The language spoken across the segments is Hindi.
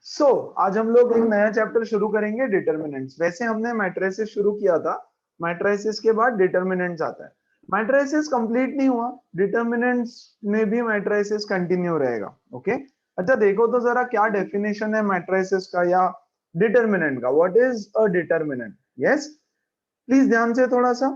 आज हम लोग एक नया चैप्टर शुरू करेंगे, डिटर्मिनेंट्स। वैसे हमने मैट्रिसेस शुरू किया था, मैट्रिसेस के बाद डिटर्मिनेंट्स आता है। मैट्रिसेस कंप्लीट नहीं हुआ, डिटर्मिनेंट्स में भी मैट्रिसेस कंटिन्यू रहेगा। ओके, अच्छा देखो तो जरा क्या डेफिनेशन है मैट्रिसेस का या डिटर्मिनेंट का। What is a determinant? Yes, please ध्यान से थोड़ा सा।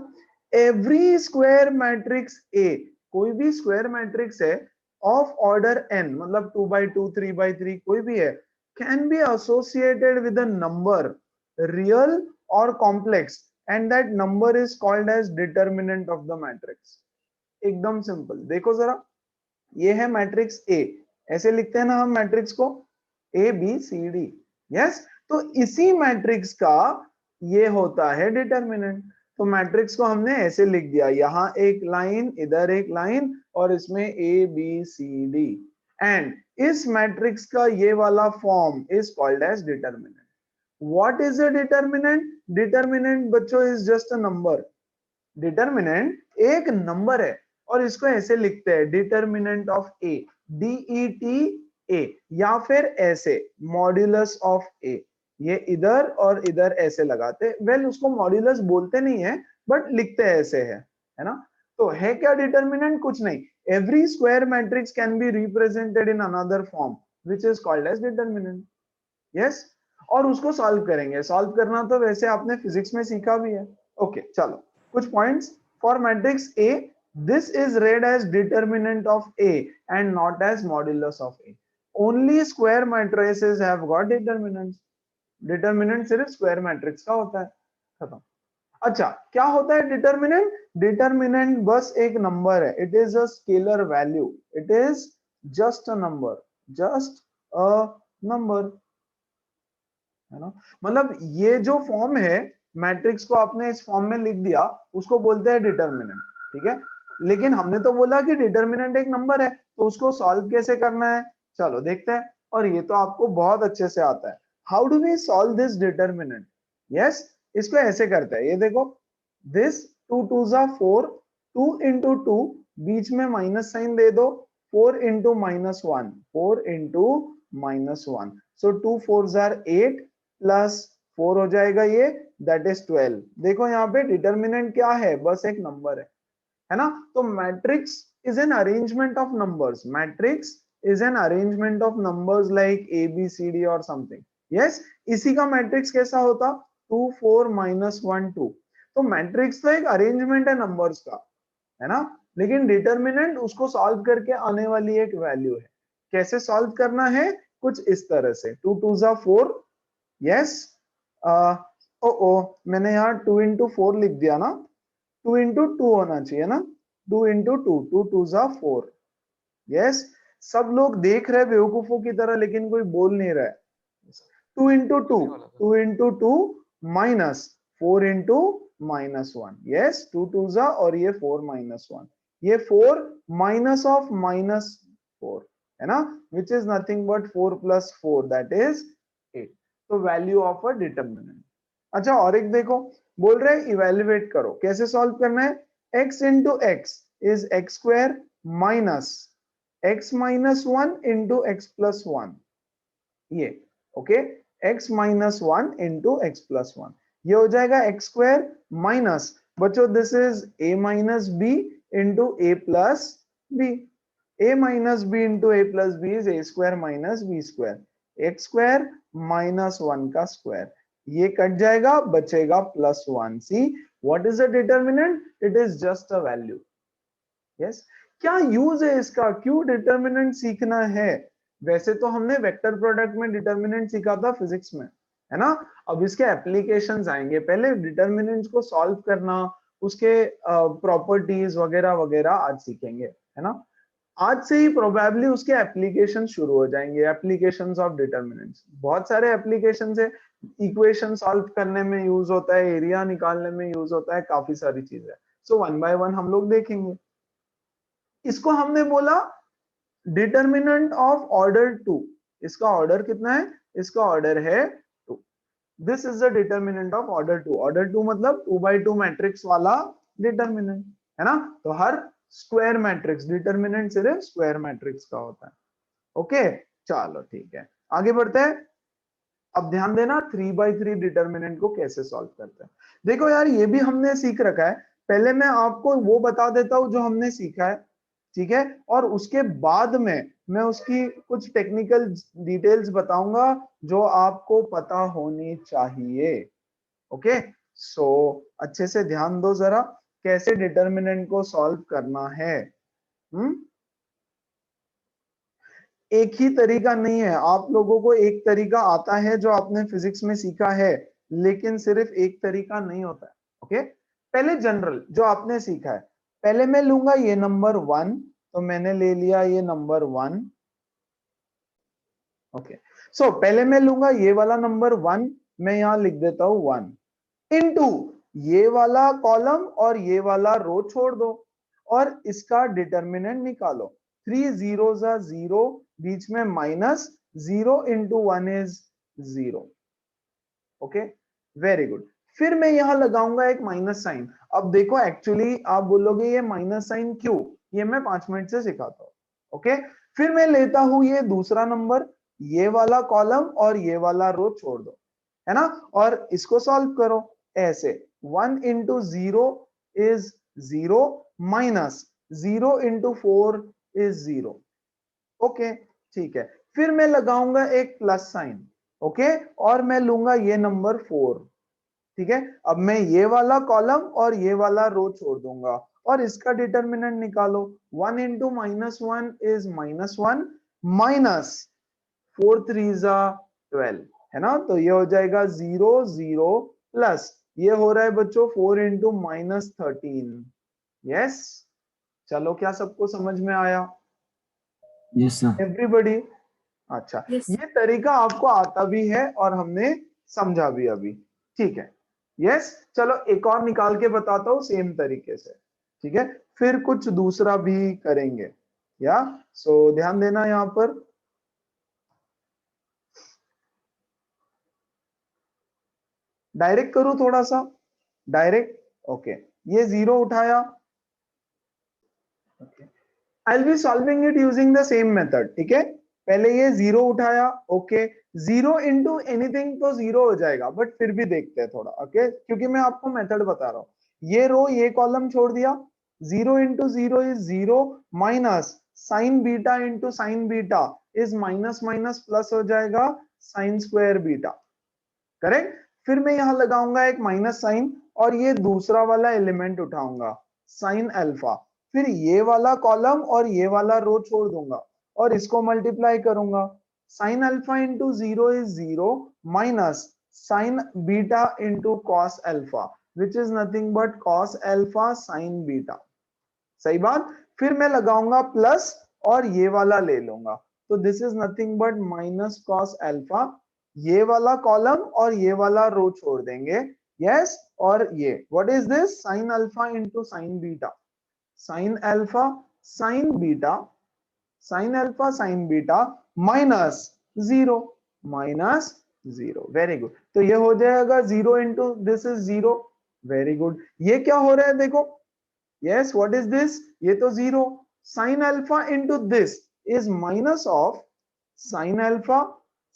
एवरी स्क्वायर मैट्रिक्स ए, कोई भी स्क्वायर मैट्रिक्स है ऑफ ऑर्डर एन, मतलब 2 by 2, 3 by 3, कोई भी है, can be associated with a number, real or complex, and that number is called as determinant of the matrix। एकदम सिंपल। देखो जरा, ये है मैट्रिक्स ए, ऐसे लिखते हैं ना हम मैट्रिक्स को, A B C D. Yes, तो इसी मैट्रिक्स का ये होता है डिटर्मिनेंट। तो मैट्रिक्स को हमने ऐसे लिख दिया, यहां एक लाइन, इधर एक लाइन, और इसमें A B C D, and इस मैट्रिक्स का ये वाला form is called as determinant. What is a determinant? Determinant बच्चों is just a number. Determinant एक नंबर है, और इसको ऐसे लिखते हैं, determinant of A, DET A, या फिर ऐसे मॉड्यूलस ऑफ ए। ये इधर और इधर ऐसे लगाते, वेल उसको मॉड्यूलस बोलते नहीं है, बट लिखते ऐसे है ना। तो है क्या डिटर्मिनेंट? कुछ नहीं, every square matrix can be represented in another form which is called as determinant. Yes, और उसको सॉल्व करेंगे। सॉल्व करना तो वैसे आपने फिजिक्स में सीखा भी है। ओके, चलो कुछ points for matrix A. This is read as determinant of A and not as modulus of A. Only square matrices have got determinants. Determinant सिर्फ स्क्वायर मैट्रिक्स का होता है, खत्म। अच्छा, क्या होता है डिटर्मिनेंट? डिटर्मिनेंट बस एक नंबर है, it is a scalar value, it is just a number, just a number, है ना। मतलब ये जो फॉर्म है, मैट्रिक्स को आपने इस फॉर्म में लिख दिया, उसको बोलते हैं डिटर्मिनेंट। ठीक है, लेकिन हमने तो बोला कि डिटर्मिनेंट एक नंबर है, तो उसको सॉल्व कैसे करना है, चलो देखते हैं। और ये तो आपको बहुत अच्छे से आता है। How do we solve this determinant? Yes, इसको ऐसे करते हैं, ये देखो, दिस 2 2 4, 2 into 2, बीच में माइनस साइन दे दो, 4 into -1, 4 into -1, सो 2 4 8 प्लस 4 हो जाएगा ये, दैट इज 12। देखो यहाँ पे डिटर्मिनेंट क्या है, बस एक नंबर है ना। तो matrix is an arrangement of numbers, matrix is an arrangement of numbers like A B C D और समथिंग। यस, इसी का मैट्रिक्स कैसा होता? 2 4 -1 2। तो मैट्रिक्स तो एक अरेंजमेंट है नंबर्स का, है ना, लेकिन डिटर्मिनेंट उसको सॉल्व करके आने वाली एक वैल्यू है। कैसे सॉल्व करना है? कुछ इस तरह से, 2 2 4। यस, ओ मैंने यहाँ 2 into 4 लिख दिया ना, 2 into 2 होना चाहिए ना, 2 into 2, 2 2 4। यस, सब लोग देख रहे बेवकूफों की तरह, लेकिन कोई बोल नहीं रहा है। 2 into 2, 2 into 2 minus 4 into -1। Yes, 2 2 और ये 4 -1, ये 4 माइनस ऑफ -4, है ना, विच is nothing but 4 + 4, that is 8। तो वैल्यू ऑफ अ डिटर्मिनेंट। अच्छा, और एक देखो, बोल रहे इवेल्युएट करो, कैसे सॉल्व करना है? x into x is x² minus x -1 into x+1, ये ओके, x -1 into x+1, ये हो जाएगा x² माइनस, बच्चों this is a minus b into a plus b। a minus b into a plus b is a² minus b², x² -1 का स्क्वायर, ये कट जाएगा, बचेगा +1। See what is the determinant? It is just a value. Yes, क्या यूज है इसका, क्यों डिटर्मिनेंट सीखना है? वैसे तो हमने वेक्टर प्रोडक्ट में डिटर्मिनेंट सीखा था फिजिक्स में, है ना। अब इसके एप्लीकेशंस आएंगे, पहले डिटर्मिनेंट्स को सॉल्व करना, उसके प्रॉपर्टीज वगैरह वगैरह आज सीखेंगे, है ना। आज से ही प्रोबेबली उसके एप्लीकेशन शुरू हो जाएंगे, एप्लीकेशंस ऑफ डिटर्मिनेंट्स, बहुत सारे एप्लीकेशंस है। इक्वेशन सॉल्व करने में यूज होता है, एरिया निकालने में यूज होता है, काफी सारी चीजें। सो 1 by 1 हम लोग देखेंगे। इसको हमने बोला डिटर्मिनेंट ऑफ ऑर्डर 2। इसका ऑर्डर कितना है? इसका ऑर्डर है 2। This is the determinant of order 2। Order 2 मतलब 2 by 2 मैट्रिक्स वाला डिटर्मिनेंट, है ना। तो हर स्क्वायर मैट्रिक्स, डिटर्मिनेंट सिर्फ स्क्वायर मैट्रिक्स का होता है। ओके, चलो ठीक है, आगे बढ़ते हैं। अब ध्यान देना 3/3 डिटर्मिनेंट को कैसे सॉल्व करते हैं। देखो यार ये भी हमने सीख रखा है, पहले मैं आपको वो बता देता हूं जो हमने सीखा है, ठीक है, और उसके बाद में मैं उसकी कुछ टेक्निकल डिटेल्स बताऊंगा जो आपको पता होनी चाहिए। ओके, सो अच्छे से ध्यान दो जरा कैसे डिटर्मिनेंट को सॉल्व करना है। एक ही तरीका नहीं है, आप लोगों को एक तरीका आता है जो आपने फिजिक्स में सीखा है, लेकिन सिर्फ एक तरीका नहीं होता है। ओके, पहले जनरल जो आपने सीखा है, पहले मैं लूंगा ये नंबर 1, तो मैंने ले लिया ये नंबर 1। ओके, सो पहले मैं लूंगा ये वाला नंबर 1, मैं यहां लिख देता हूं 1 इनटू ये वाला कॉलम और ये वाला रो छोड़ दो और इसका डिटर्मिनेंट निकालो। 3 0 0, बीच में minus, 0 into 1 is 0। Okay, very good. फिर मैं यहां लगाऊंगा एक माइनस साइन। अब देखो एक्चुअली आप बोलोगे ये माइनस साइन क्यों, ये मैं 5 मिनट से सिखाता हूं। ओके, फिर मैं लेता हूं ये दूसरा नंबर, ये वाला कॉलम और ये वाला रो छोड़ दो, है ना, और इसको सॉल्व करो ऐसे। 1 into 0 is 0, minus 0 into 4 is 0। Okay, ठीक है, फिर मैं लगाऊंगा एक प्लस साइन। ओके, और मैं लूंगा ये नंबर 4। ठीक है, अब मैं ये वाला कॉलम और ये वाला रो छोड़ दूंगा और इसका डिटर्मिनेंट निकालो। 1 इंटू -1 इज -1, माइनस 4 3 12, है ना, तो ये हो जाएगा 0 0 प्लस ये हो रहा है बच्चों 4 इंटू -13। यस, चलो क्या सबको समझ में आया? Yes sir. एवरीबडी, अच्छा, Yes. ये तरीका आपको आता भी है और हमने समझा भी अभी, ठीक है। यस, चलो एक और निकाल के बताता हूं सेम तरीके से, ठीक है, फिर कुछ दूसरा भी करेंगे या। सो ध्यान देना यहां पर, डायरेक्ट करूं थोड़ा सा, डायरेक्ट। ओके, ये 0 उठाया, I will be solving it using the same method, ठीक है। पहले ये 0 उठाया, ओके, 0 इंटू एनीथिंग तो 0 हो जाएगा, बट फिर भी देखते हैं थोड़ा, ओके, क्योंकि मैं आपको मेथड बता रहा हूं। ये रो ये कॉलम छोड़ दिया, 0 into 0 is 0, minus sign beta into sine beta is minus minus plus हो जाएगा साइन स्क्वायर बीटा, करेक्ट। फिर मैं यहां लगाऊंगा एक माइनस साइन और ये दूसरा वाला एलिमेंट उठाऊंगा साइन अल्फा, फिर ये वाला कॉलम और ये वाला रो छोड़ दूंगा और इसको मल्टीप्लाई करूंगा। Sine alpha into 0 is 0, minus sign beta into cos alpha which is nothing but cos alpha sign beta, सही बात। फिर मैं लगाऊंगा प्लस और ये वाला ले लूंगा, तो this is nothing but minus cos alpha, ये वाला कॉलम और ये वाला रो छोड़ देंगे। यस, और ये what is this, sine alpha into sine beta, sine alpha sign beta, sine alpha sign beta minus 0, minus 0, very good. तो ये हो जाएगा 0 into this is 0, very good. ये क्या हो रहा है देखो, yes, what is this, ये तो 0, sin alpha into this is minus of sin alpha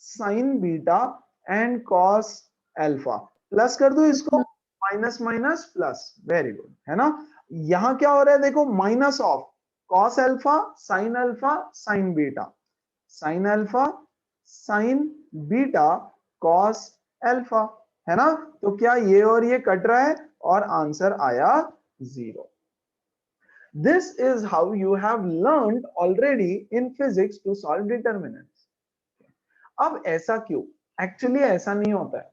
sin beta and cos alpha, plus कर दो इसको, minus minus plus, very good, है ना। यहां क्या हो रहा है देखो, minus of cos alpha sin beta, sin alpha sin beta cos alpha, है ना। तो क्या ये और ये कट रहा है और आंसर आया 0। This is how you have learned already in physics to solve determinants. अब ऐसा क्यों, एक्चुअली ऐसा नहीं होता है,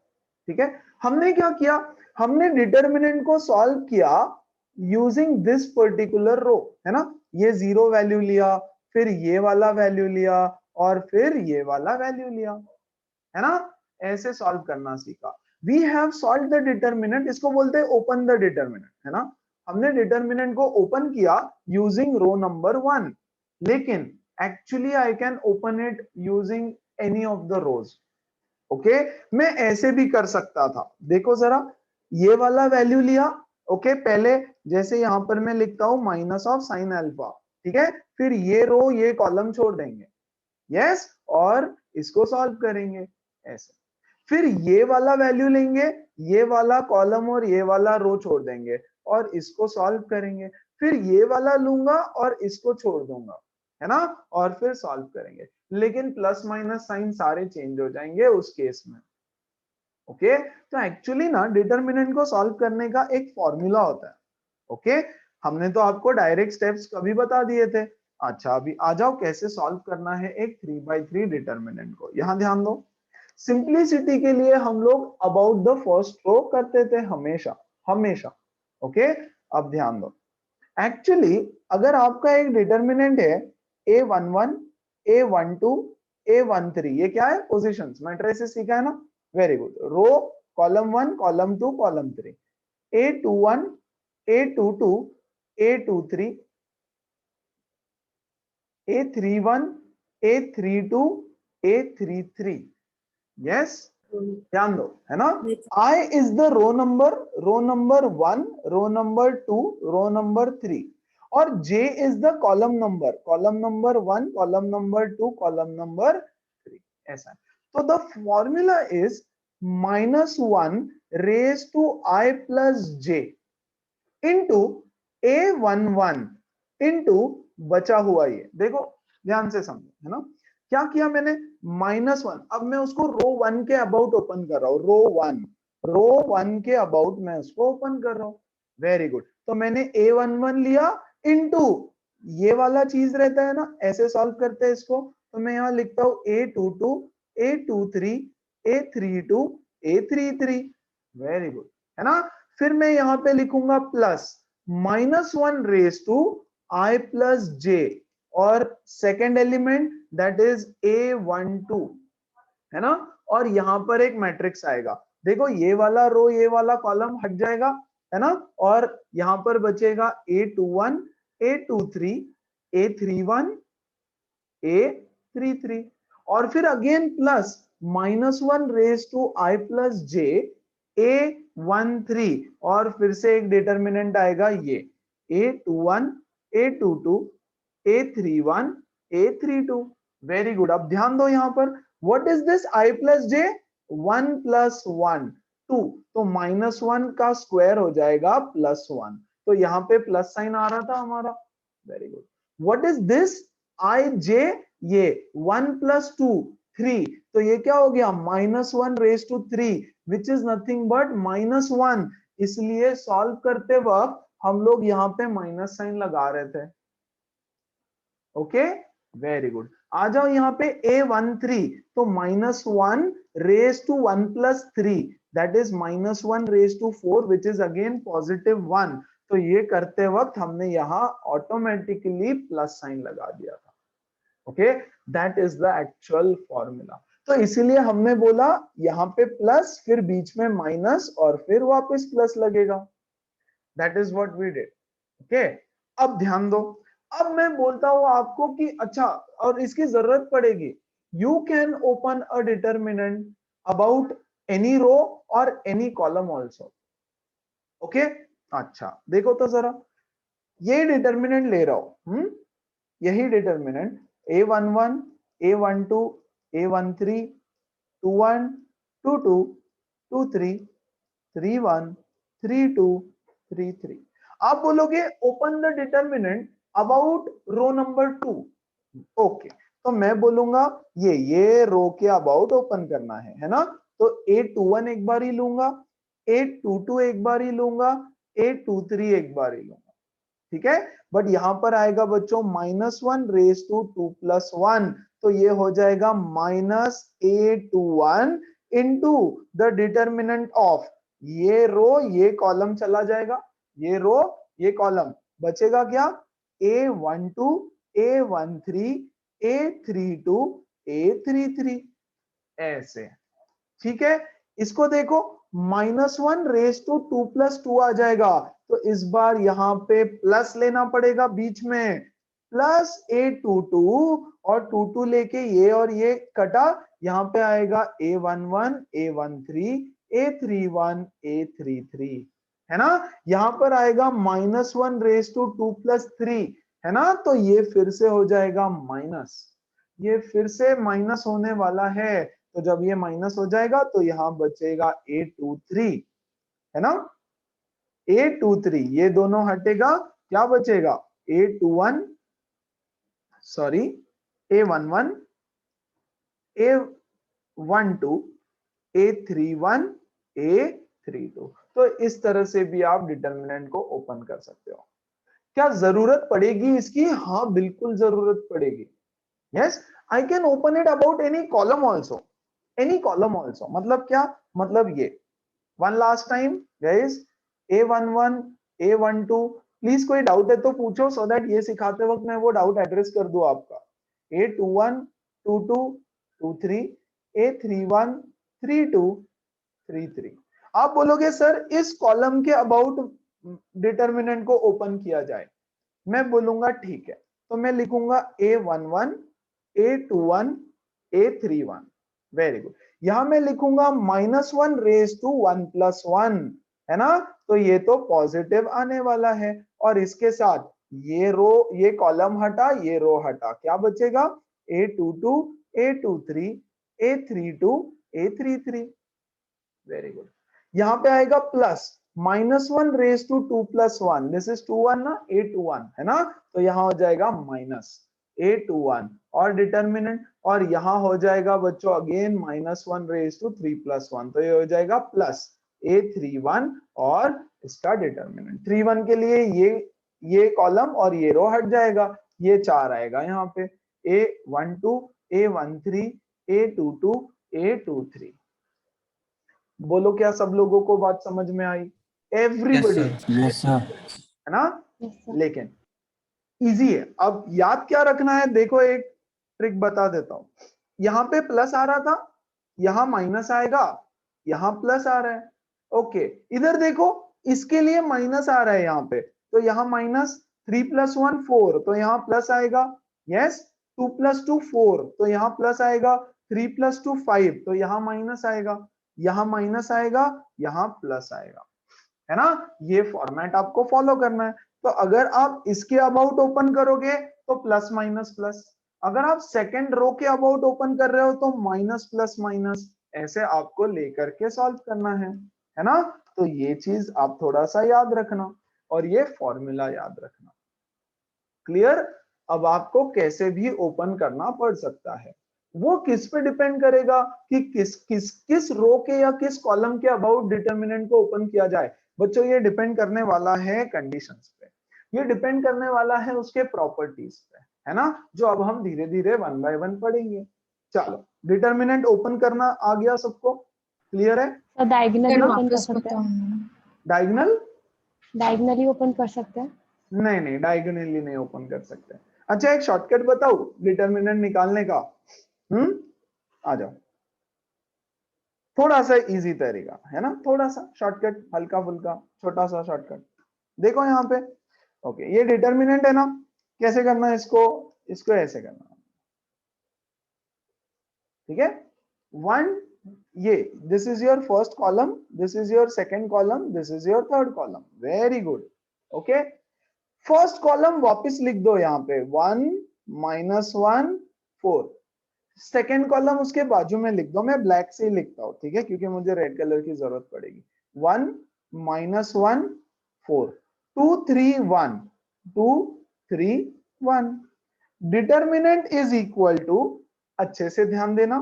ठीक है। हमने क्या किया, हमने डिटर्मिनेंट को सॉल्व किया यूजिंग दिस पर्टिकुलर रो, है ना, ये 0 वैल्यू लिया, फिर ये वाला वैल्यू लिया और फिर ये वाला वैल्यू लिया, है ना, ऐसे सॉल्व करना सीखा। We have solve the determinant, इसको बोलते हैं ओपन द डिटर्मिनेंट, है ना। हमने डिटर्मिनेंट को ओपन किया यूजिंग रो नंबर 1, लेकिन actually I can open it using any of the rows. Okay, मैं ऐसे भी कर सकता था, देखो जरा, ये वाला वैल्यू लिया, ओके, पहले जैसे यहां पर मैं लिखता हूं माइनस ऑफ साइन अल्फा, ठीक है, फिर ये रो ये कॉलम छोड़ देंगे, यस, और इसको सॉल्व करेंगे ऐसे। फिर ये वाला वैल्यू लेंगे, ये वाला कॉलम और ये वाला रो छोड़ देंगे और इसको सॉल्व करेंगे। फिर ये वाला लूंगा और इसको छोड़ दूंगा, है ना, और फिर सॉल्व करेंगे। लेकिन प्लस माइनस साइन सारे चेंज हो जाएंगे उस केस में। ओके, तो एक्चुअली ना डिटरमिनेंट को सॉल्व करने का एक फॉर्मूला होता है। ओके, हमने तो आपको डायरेक्ट स्टेप्स कभी बता दिए थे। अच्छा, अभी आ जाओ कैसे सॉल्व करना है एक 3/3 डिटरमिनेंट को। यहां ध्यान दो, सिंपलिसिटी के लिए हम लोग अबाउट द फर्स्ट रो करते थे हमेशा हमेशा। ओके, अब ध्यान दो, एक्चुअली अगर आपका एक डिटरमिनेंट है A11, A12, A13, ये क्या है, पोजीशंस, मैट्रिसेस सीखा है ना, very good. Row, column 1, column 2, column 3, A21, A22, A23, A31, A32, A33, yes, ध्यान दो, है ना। I is the row number 1, row number 2, row number 3, और J is the column number 1, column number 2, column number 3, ऐसा है। तो the formula is -1 raised to I plus J into A11 into बचा हुआ, ये देखो ध्यान से समझो, है ना। क्या किया मैंने, -1, अब मैं उसको रो 1 के अबाउट ओपन कर रहा हूं, रो 1 के अबाउट मैं उसको ओपन कर रहा हूं, वेरी गुड। तो मैंने A11 लिया इनटू ये वाला चीज रहता है ना, ऐसे सॉल्व करते हैं इसको, तो मैं यहां लिखता हूं A22, A23, A32, A33, very good, है ना। फिर मैं यहां पे लिखूंगा plus -1 raise to I plus J और second element that is A12, है ना। और यहां पर एक मैट्रिक्स आएगा, देखो ये वाला रो ये वाला कॉलम हट जाएगा, है ना, और यहां पर बचेगा A21, A23, A31, A33, और फिर again plus -1 raise to I plus J A13, और फिर से एक डिटरमिनेंट आएगा ये A21, A22, A31, A32, very good. अब ध्यान दो यहां पर, what is this I plus J, 1 plus 1 2, तो -1 का स्क्वायर हो जाएगा +1, तो यहाँ पे प्लस साइन आ रहा था हमारा, very good. What is this I J, ये 1 प्लस 2 3, तो ये क्या हो गया, -1 raise to 3 which is nothing but -1, इसलिए सॉल्व करते वक्त हम लोग यहाँ पे माइनस साइन लगा रहे थे। Okay, very good. आ जाओ यहाँ पे A13, तो -1 raise to 1 plus 3 that is -1 raise to 4 which is again +1, तो ये करते वक्त हमने यहाँ ऑटोमेटिकली प्लस साइन लगा दिया था। Okay, that is the actual formula. तो इसीलिए हमने बोला यहाँ पे प्लस, फिर बीच में माइनस, और फिर वापस प्लस लगेगा, that is what we did. Okay, अब ध्यान दो, अब मैं बोलता हूं आपको कि अच्छा, और इसकी जरूरत पड़ेगी, you can open a determinant about any row और एनी कॉलम ऑल्सो। ओके, अच्छा देखो तो जरा, ये डिटरमिनेंट ले रहा हूं, यही डिटरमिनेंट A11, A12, A13, 21, 22, 23, 31, 32, 33, आप बोलोगे open the determinant about row number 2। Okay, तो मैं बोलूंगा ये रो के अबाउट ओपन करना है ना, तो A21 एक बार ही लूंगा, A22 एक बार ही लूंगा, A23 एक बार ही लूंगा, ठीक है। बट यहां पर आएगा बच्चों -1 रेज टू 2 प्लस 1, तो ये हो जाएगा -A21 into the determinant of ये रो ये कॉलम चला जाएगा, ये रो ये कॉलम, बचेगा क्या, A12, A13, A32, A33, ऐसे, ठीक है। इसको देखो, -1 रेज टू 2 प्लस 2 आ जाएगा, तो इस बार यहां पे प्लस लेना पड़ेगा बीच में, प्लस A22, और 2 लेके ये और ये कटा, यहां पे आएगा A11, A13, A31, A33, है ना। यहां पर आएगा -1 रेज टू 2 प्लस 3, है ना, तो ये फिर से हो जाएगा माइनस, ये फिर से माइनस होने वाला है, तो जब ये माइनस हो जाएगा तो यहाँ बचेगा A23, है ना, A23, ये दोनों हटेगा, क्या बचेगा A21, sorry A11, A12, A31, A32। तो इस तरह से भी आप डिटर्मिनेंट को ओपन कर सकते हो। क्या जरूरत पड़ेगी इसकी? हाँ बिल्कुल जरूरत पड़ेगी। Yes, I can open it about any column also, any column also. मतलब क्या? मतलब ये one last time guys, A11, A12, please कोई डाउट है तो पूछो, सो दैट ये सिखाते वक्त मैं वो डाउट एड्रेस कर दूं आपका। A21, 22, 23, A31, 32, 33। आप बोलोगे सर इस कॉलम के अबाउट डिटर्मिनेंट को ओपन किया जाए, मैं बोलूंगा ठीक है, तो मैं लिखूंगा A11, A21, A31। Very good. यहां मैं लिखूंगा -1 रेज टू 1 + 1, है ना, तो ये तो पॉजिटिव आने वाला है। और इसके साथ ये रो, ये कॉलम हटा, ये रो हटा, क्या बचेगा A22, A23, A32, A33। Very good. यहाँ पे आएगा plus -1 raise to 2 + 1, this is 21 ना, A21, है ना, तो यहाँ हो जाएगा माइनस A21 और डिटर्मिनेंट, और यहाँ हो जाएगा बच्चों अगेन -1 रेज टू 3 + 1, तो ये हो जाएगा प्लस A31 और इसका डिटर्मिनेंट। 31 के लिए ये कॉलम और ये रो हट जाएगा, ये 4 आएगा यहाँ पे, A12, A13, A22, A23। बोलो क्या सब लोगों को बात समझ में आई? Yes everybody, sir. Yes, sir. है ना? Yes, sir. लेकिन इजी है। अब याद क्या रखना है, देखो एक ट्रिक बता देता हूं। यहाँ पे प्लस आ रहा था, यहाँ माइनस आएगा, यहाँ प्लस आ रहा है। ओके, इधर देखो, इसके लिए माइनस आ रहा है यहाँ पे, तो यहाँ माइनस, 3 + 1 4, तो यहाँ प्लस आएगा। यस, 2 + 2 4, तो यहाँ प्लस आएगा। 3 + 2 5, तो यहाँ माइनस आएगा, यहाँ माइनस आएगा, यहाँ प्लस आएगा, है ना। ये फॉर्मेट आपको फॉलो करना है। तो अगर आप इसके अबाउट ओपन करोगे तो प्लस माइनस प्लस, अगर आप सेकंड रो के अबाउट ओपन कर रहे हो तो माइनस प्लस माइनस, ऐसे आपको लेकर के सॉल्व करना है ना। तो ये चीज आप थोड़ा सा याद रखना और ये फॉर्मूला याद रखना। क्लियर? अब आपको कैसे भी ओपन करना पड़ सकता है, वो किस पे डिपेंड करेगा कि किस रो के या किस कॉलम के अबाउट डिटर्मिनेंट को ओपन किया जाए। बच्चों ये डिपेंड करने वाला है कंडीशंस पे, ये डिपेंड करने वाला है उसके प्रॉपर्टीज पे, है ना, जो अब हम धीरे धीरे 1 बाय 1 पढ़ेंगे। चलो, डिटर्मिनेंट ओपन करना आ गया सबको? क्लियर है? सर डायगोनली है ना? ओपन कर सकते हैं, डायगोनल डायगोनली ओपन कर सकते हैं। नहीं, डायगोनली नहीं ओपन कर सकते। अच्छा, एक शॉर्टकट बताऊं डिटर्मिनेंट निकालने का? आ जाओ, थोड़ा सा इजी तरीका है ना, थोड़ा सा शॉर्टकट, हल्का फुल्का छोटा सा शॉर्टकट। देखो यहाँ पे, ओके, ये डिटर्मिनेंट है ना, कैसे करना है इसको? इसको ऐसे करना, ठीक है। वन, ये this is your first column, this is your second column, this is your third column. Very good. Okay, first column वापस लिख दो यहाँ पे, 1 -1 4। सेकेंड कॉलम उसके बाजू में लिख दो, मैं ब्लैक से ही लिखता हूँ, ठीक है, क्योंकि मुझे रेड कलर की जरूरत पड़ेगी। 1 -1 4, 2 3 1, 2 3 1। डिटर्मिनेंट इज इक्वल टू, अच्छे से ध्यान देना,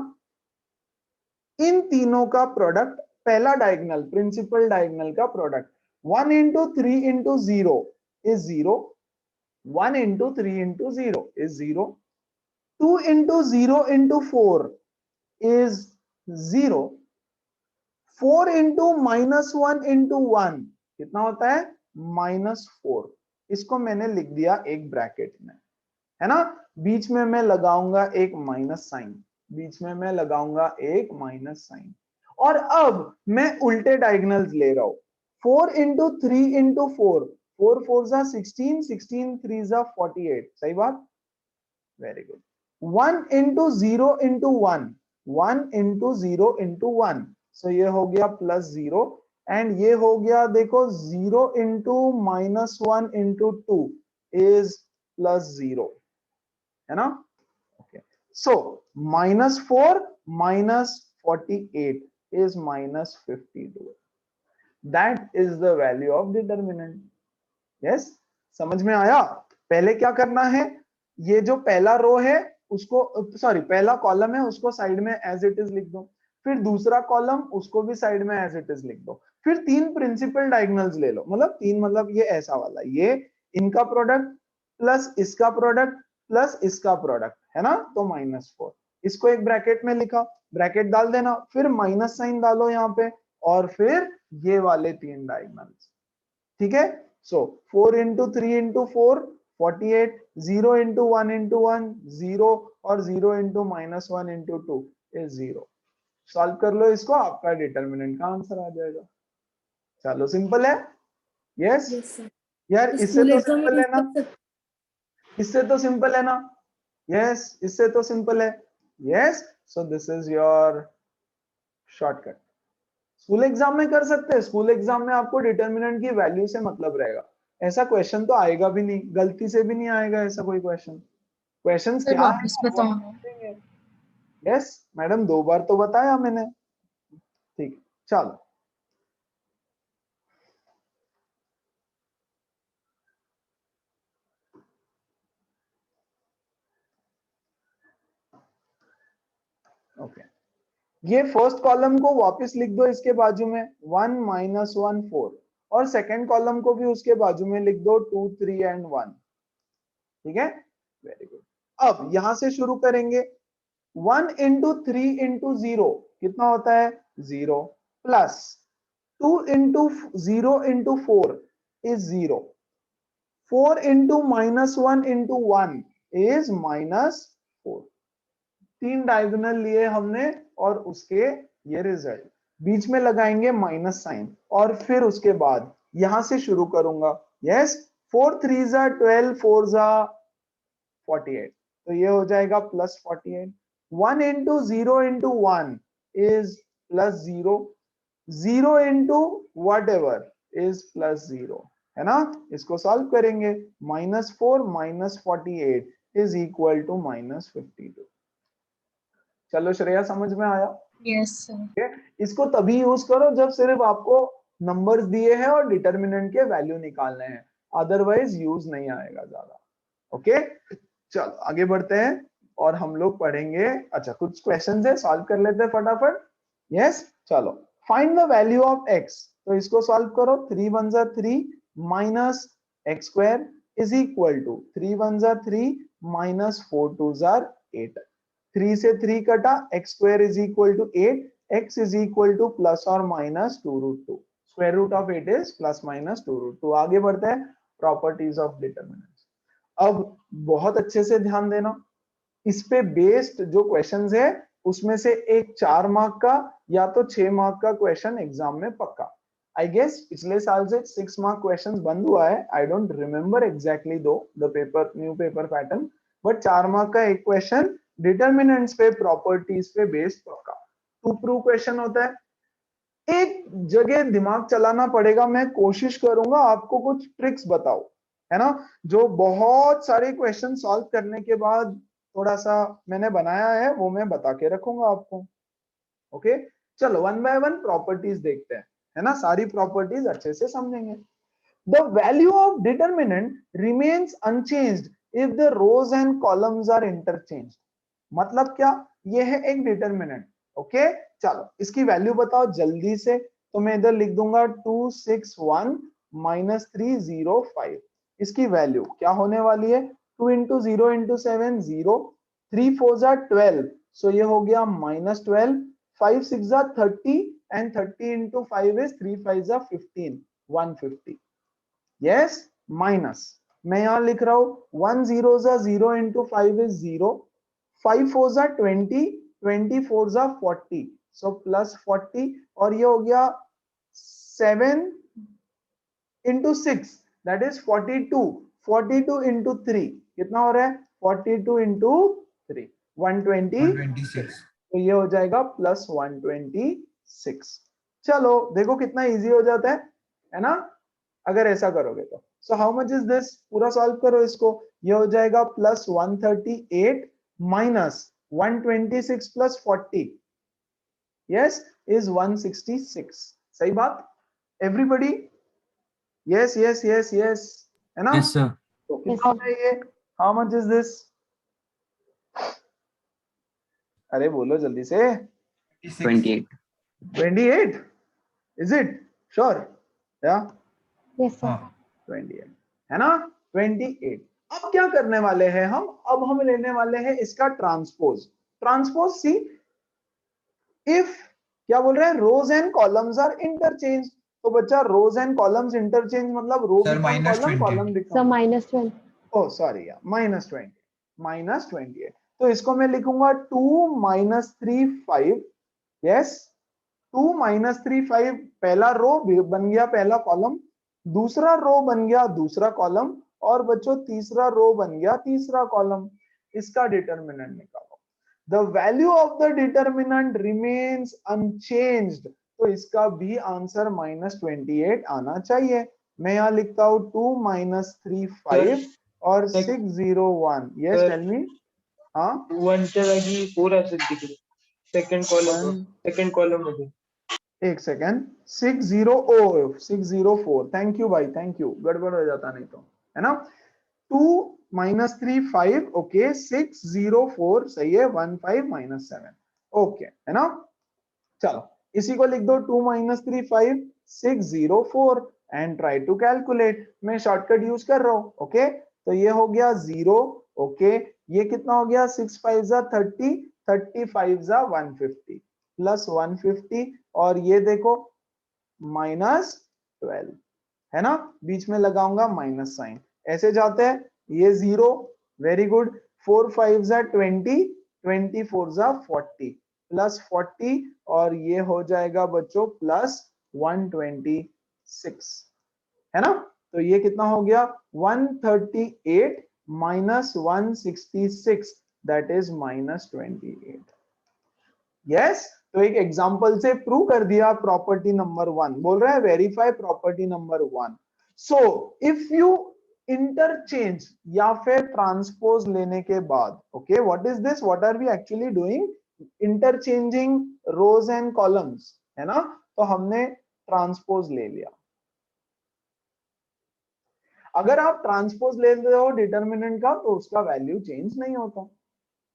इन तीनों का प्रोडक्ट, पहला डायगोनल, प्रिंसिपल डायगोनल का प्रोडक्ट। 1 × 3 × 0 is 0, 1 × 3 × 0 is 0, 2 × 0 × 4 is 0, 4 × -1 × 1 कितना होता है? -4। इसको मैंने लिख दिया एक ब्रैकेट में, है ना, बीच में मैं लगाऊंगा एक माइनस साइन, बीच में मैं लगाऊंगा एक माइनस साइन। और अब मैं उल्टे डायगोनल्स ले रहा हूं, 4 × 3 × 4, 4 4 जा 16, 16 3 जा 48, सही बात, वेरी गुड। 1 × 0 × 1, 1 × 0 × 1, सो ये हो गया +0, एंड ये हो गया देखो 0 × -1 × 2 इज +0, है ना। Okay, so -4 -48 is -52. That is the value of determinant. Yes, समझ में आया? पहले क्या करना है, ये जो पहला रो है उसको, सॉरी पहला कॉलम है उसको साइड में एज इट इज लिख दो, फिर दूसरा कॉलम उसको भी साइड में एज इट इज लिख दो, फिर तीन प्रिंसिपल डायगोनल्स ले लो, मतलब तीन मतलब ये ऐसा वाला, ये इनका प्रोडक्ट प्लस इसका प्रोडक्ट प्लस इसका प्रोडक्ट है ना, तो -4, इसको एक ब्रैकेट में लिखा, ब्रैकेट डाल देना, फिर माइनस साइन डालो यहाँ पे, और फिर ये वाले तीन डायगोनल्स, ठीक है। सो 4 into 3 into 4 48, 0 into 1 into 1 0, और 0 into -1 into 2 is 0। सॉल्व कर लो इसको, आपका डिटरमिनेंट का आंसर आ जाएगा। चलो सिंपल है। यस यार, इससे तो सिंपल है ना, इससे तो सिंपल है ना, यस इससे तो सिंपल है। Yes, so this is your shortcut. School exam में कर सकते हैं, स्कूल एग्जाम में आपको डिटरमिनेंट की वैल्यू से मतलब रहेगा, ऐसा क्वेश्चन तो आएगा भी नहीं, गलती से भी नहीं आएगा ऐसा कोई क्वेश्चन। क्वेश्चंस क्या है वापस बताओ। यस मैडम, 2 बार तो बताया मैंने, ठीक, चलो ओके। ये फर्स्ट कॉलम को वापस लिख दो इसके बाजू में 1 -1 4, और सेकंड कॉलम को भी उसके बाजू में लिख दो 2 3 एंड 1, ठीक है, वेरी गुड। अब यहां से शुरू करेंगे, 1 into 3 into 0 कितना होता है 0, plus 2 into 0 into 4 is 0, 4 into -1 into 1 is -4। तीन डायगोनल लिए हमने और उसके ये रिजल्ट, बीच में लगाएंगे माइनस साइन, और फिर उसके बाद यहां से शुरू करूंगा। यस, 4 3 12, 4 48, तो ये हो जाएगा +48। 1 into 0 into 1 is +0, 0 into whatever is +0, है ना। इसको सॉल्व करेंगे, -4 -48 is equal to -52। चलो श्रेया, समझ में आया? Yes sir. इसको तभी यूज करो जब सिर्फ आपको नंबर्स दिए हैं और डिटरमिनेंट के वैल्यू निकालने हैं, अदरवाइज यूज नहीं आएगा ज्यादा। ओके, चलो आगे बढ़ते हैं और हम लोग पढ़ेंगे, अच्छा कुछ क्वेश्चंस है, सॉल्व कर लेते हैं फटाफट। यस, चलो find the value of x, तो इसको सॉल्व करो। 3 1 3 minus x square is equal to 3 1 3 minus 4 2 8। 3 से 3 कटा, x square is equal to 8, x is equal to plus और minus 2√2, square root of 8 is plus minus 2√2। आगे बढ़ते हैं, प्रॉपर्टीज ऑफ डिटरमिनेंट्स। अब बहुत अच्छे से ध्यान देना, इस पे बेस्ड जो क्वेश्चंस है उसमें से एक 4 मार्क का या तो 6 मार्क का क्वेश्चन एग्जाम में पक्का। आई गेस पिछले साल से 6 मार्क क्वेश्चंस बंद हुआ है, आई डोंट रिमेम्बर एग्जैक्टली दो the paper, new paper pattern, but 4 mark का एक क्वेश्चन डिटरमिनेंट्स पे, प्रॉपर्टीज पे बेस्ड पक्का। टू प्रूव क्वेश्चन होता है, एक जगह दिमाग चलाना पड़ेगा, मैं कोशिश करूंगा आपको कुछ ट्रिक्स बताओ, है ना, जो बहुत सारे क्वेश्चन सॉल्व करने के बाद थोड़ा सा मैंने बनाया है वो मैं बता के रखूंगा आपको। ओके, चलो वन बाय वन प्रॉपर्टीज देखते हैं, है ना, सारी प्रॉपर्टीज अच्छे से समझेंगे। The value of determinant remains unchanged if the rows and columns are interchanged. मतलब क्या, ये है एक डिटरमिनेंट। ओके, चलो इसकी वैल्यू बताओ जल्दी से, तो मैं इधर लिख दूंगा 261 -305। इसकी वैल्यू क्या होने वाली है, 2 into 0 into 7 0, 3 4 12, सो ये हो गया -12, 5 6 30, and 30 into 5 is 3 5 15, 150। Yes, minus मैं यहां लिख रहा हूं 1 0 0 into 5 is 0, 5 4 20, 24 40, सो +40, और ये हो गया 7 into 6 that is 42, 42 into 3 कितना हो रहा है 42 into 3 126, तो ये हो जाएगा +126। चलो देखो कितना इजी हो जाता है ना, अगर ऐसा करोगे तो। So how much is this, पूरा सॉल्व करो इसको, ये हो जाएगा +138 माइनस 126 plus 40 yes is 166. सही बात? Everybody? Yes, yes, yes, yes. है ना? Yes, sir. तो Yes, कितना sir. है ये? How much is this? अरे बोलो जल्दी से. 28. 28? Is it? Sure? Yeah. Yes, sir. 28 है ना? 28. अब क्या करने वाले हैं हम? अब हम लेने वाले हैं इसका ट्रांसपोज. ट्रांसपोज सी इफ क्या बोल रहे हैं? रोज एंड कॉलम्स आर इंटरचेंज. तो बच्चा रोज एंड कॉलम्स इंटरचेंज मतलब रो Sir, become minus column, 20. Column Sir, become. -12. ओ सॉरी यार, -28. तो इसको मैं लिखूंगा 2 माइनस 3 5. यस, 2 माइनस 3 5 पहला रो बन गया पहला कॉलम, दूसरा रो बन गया दूसरा कॉलम, और बच्चों तीसरा रो बन गया तीसरा कॉलम. इसका डिटरमिनेंट निकालो. The value of the determinant remains unchanged. तो इसका भी आंसर -28 आना चाहिए. मैं यहाँ लिखता हूँ 2 माइनस 3 5 और 601. Yes tell me. हाँ, 1च्या जागी 4 असेल तिकडे सेकंड कॉलम मध्ये. एक सेकेंड. 604. थैंक यू भाई, थैंक यू. गड़बड़ हो जाता नहीं तो, है ना. 2 माइनस 3 5. ओके, 604 सही है. 15 माइनस 7. ओके, है ना. चलो इसी को लिख दो. 2 minus 3 5 604 and try to calculate. मैं शॉर्टकट यूज कर रहा हूं. ओके, तो ये हो गया 0. ओके, ये कितना हो गया? 6 5 जा 30, 35 जा 150 प्लस 150, और ये देखो -12 है ना. बीच में लगाऊंगा माइनस साइन. ऐसे जाते हैं. ये 0. Very good. 4 5 जा 20, 24 जा 40 प्लस 40, और ये हो जाएगा बच्चों प्लस 126, है ना. तो ये कितना हो गया? 138 माइनस 166, दैट इज -28. यस. तो एक एग्जांपल से प्रूव कर दिया प्रॉपर्टी नंबर 1. बोल रहा है verify property number 1. So if you interchange या फिर ट्रांसपोज लेने के बाद, okay, what is this? What are we actually doing? Interchanging rows and columns, है ना. तो हमने ट्रांसपोज ले लिया. अगर आप ट्रांसपोज ले रहे हो डिटरमिनेंट का तो उसका वैल्यू चेंज नहीं होता.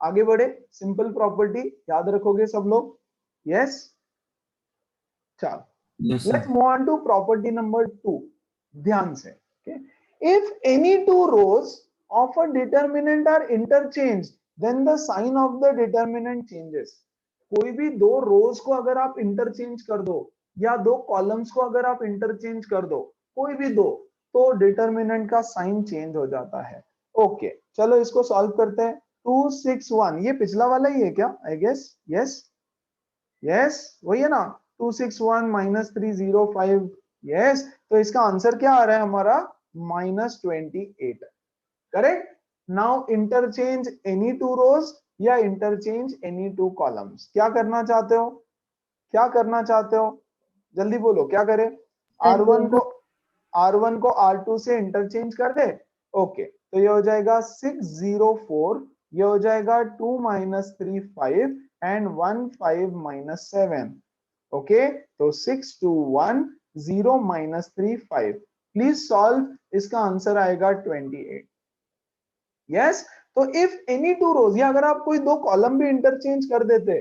आगे बढ़े. सिंपल प्रॉपर्टी याद रखोगे सब लोग. यस. चलो Yes, let's sir. Move on to property number 2. ध्यान से. If any two rows of a determinant are interchange then the sign of the determinant changes. कोई भी दो रोज को अगर आप इंटरचेंज कर दो या दो कॉलम्स को अगर आप इंटरचेंज कर दो, कोई भी दो, तो डिटरमिनेंट का साइन चेंज हो जाता है. ओके, चलो इसको सॉल्व करते हैं. 261 ये पिछला वाला ही है क्या? I guess. यस, यस वही है ना. 261 माइनस 305. यस. तो इसका आंसर क्या आ रहा है हमारा? -28. Correct. Now interchange any two rows या इंटरचेंज एनी टू कॉलम्स. क्या करना चाहते हो? क्या करना चाहते हो? जल्दी बोलो क्या करें. R1 को R2 से इंटरचेंज कर दे. ओके, तो ये हो जाएगा 604. ये हो जाएगा 2 माइनस 3 5 एंड 1 5 माइनस 7. ओके, तो 621 0 माइनस 3 5. Please solve. इसका आंसर आएगा 28. यस. तो इफ एनी टू रोज, या अगर आप कोई दो कॉलम भी इंटरचेंज कर देते,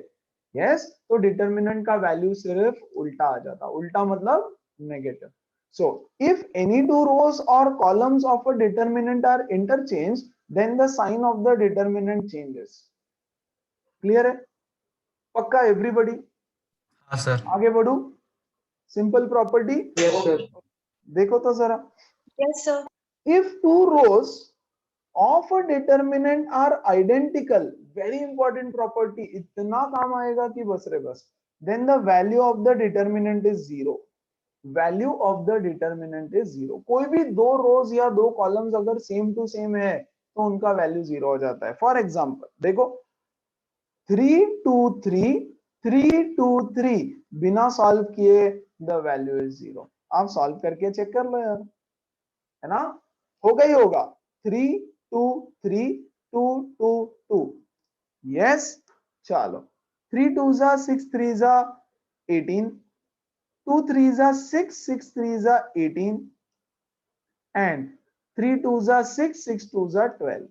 यस, तो डिटरमिनेंट का वैल्यू सिर्फ उल्टा आ जाता. उल्टा मतलब negative. So if any two rows or columns of a determinant are interchanged, then the sign of the determinant changes. Clear है? पक्का everybody? हाँ सर. आगे बढ़ू. Simple property yes sir. देखो तो जरा. Yes, sir. If two rows of a determinant are identical, very important property, इतना काम आएगा कि बस रे बस, then the value of the determinant is 0. Value of the determinant is 0. कोई भी दो रोज या दो कॉलम्स अगर सेम टू सेम है तो उनका वैल्यू 0 हो जाता है. फॉर एग्जांपल देखो 3 2 3 3 2 3 बिना सॉल्व किए द वैल्यू इज 0. आप सॉल्व करके चेक कर लो यार, है ना. होगा ही होगा. 3 2 3 2 2 2 यस, चलो 3 2 जा 6 3 जा 18, 2 3 जा 6 6 3 जा 18 एंड 3 2 जा 6 6 2 जा 12।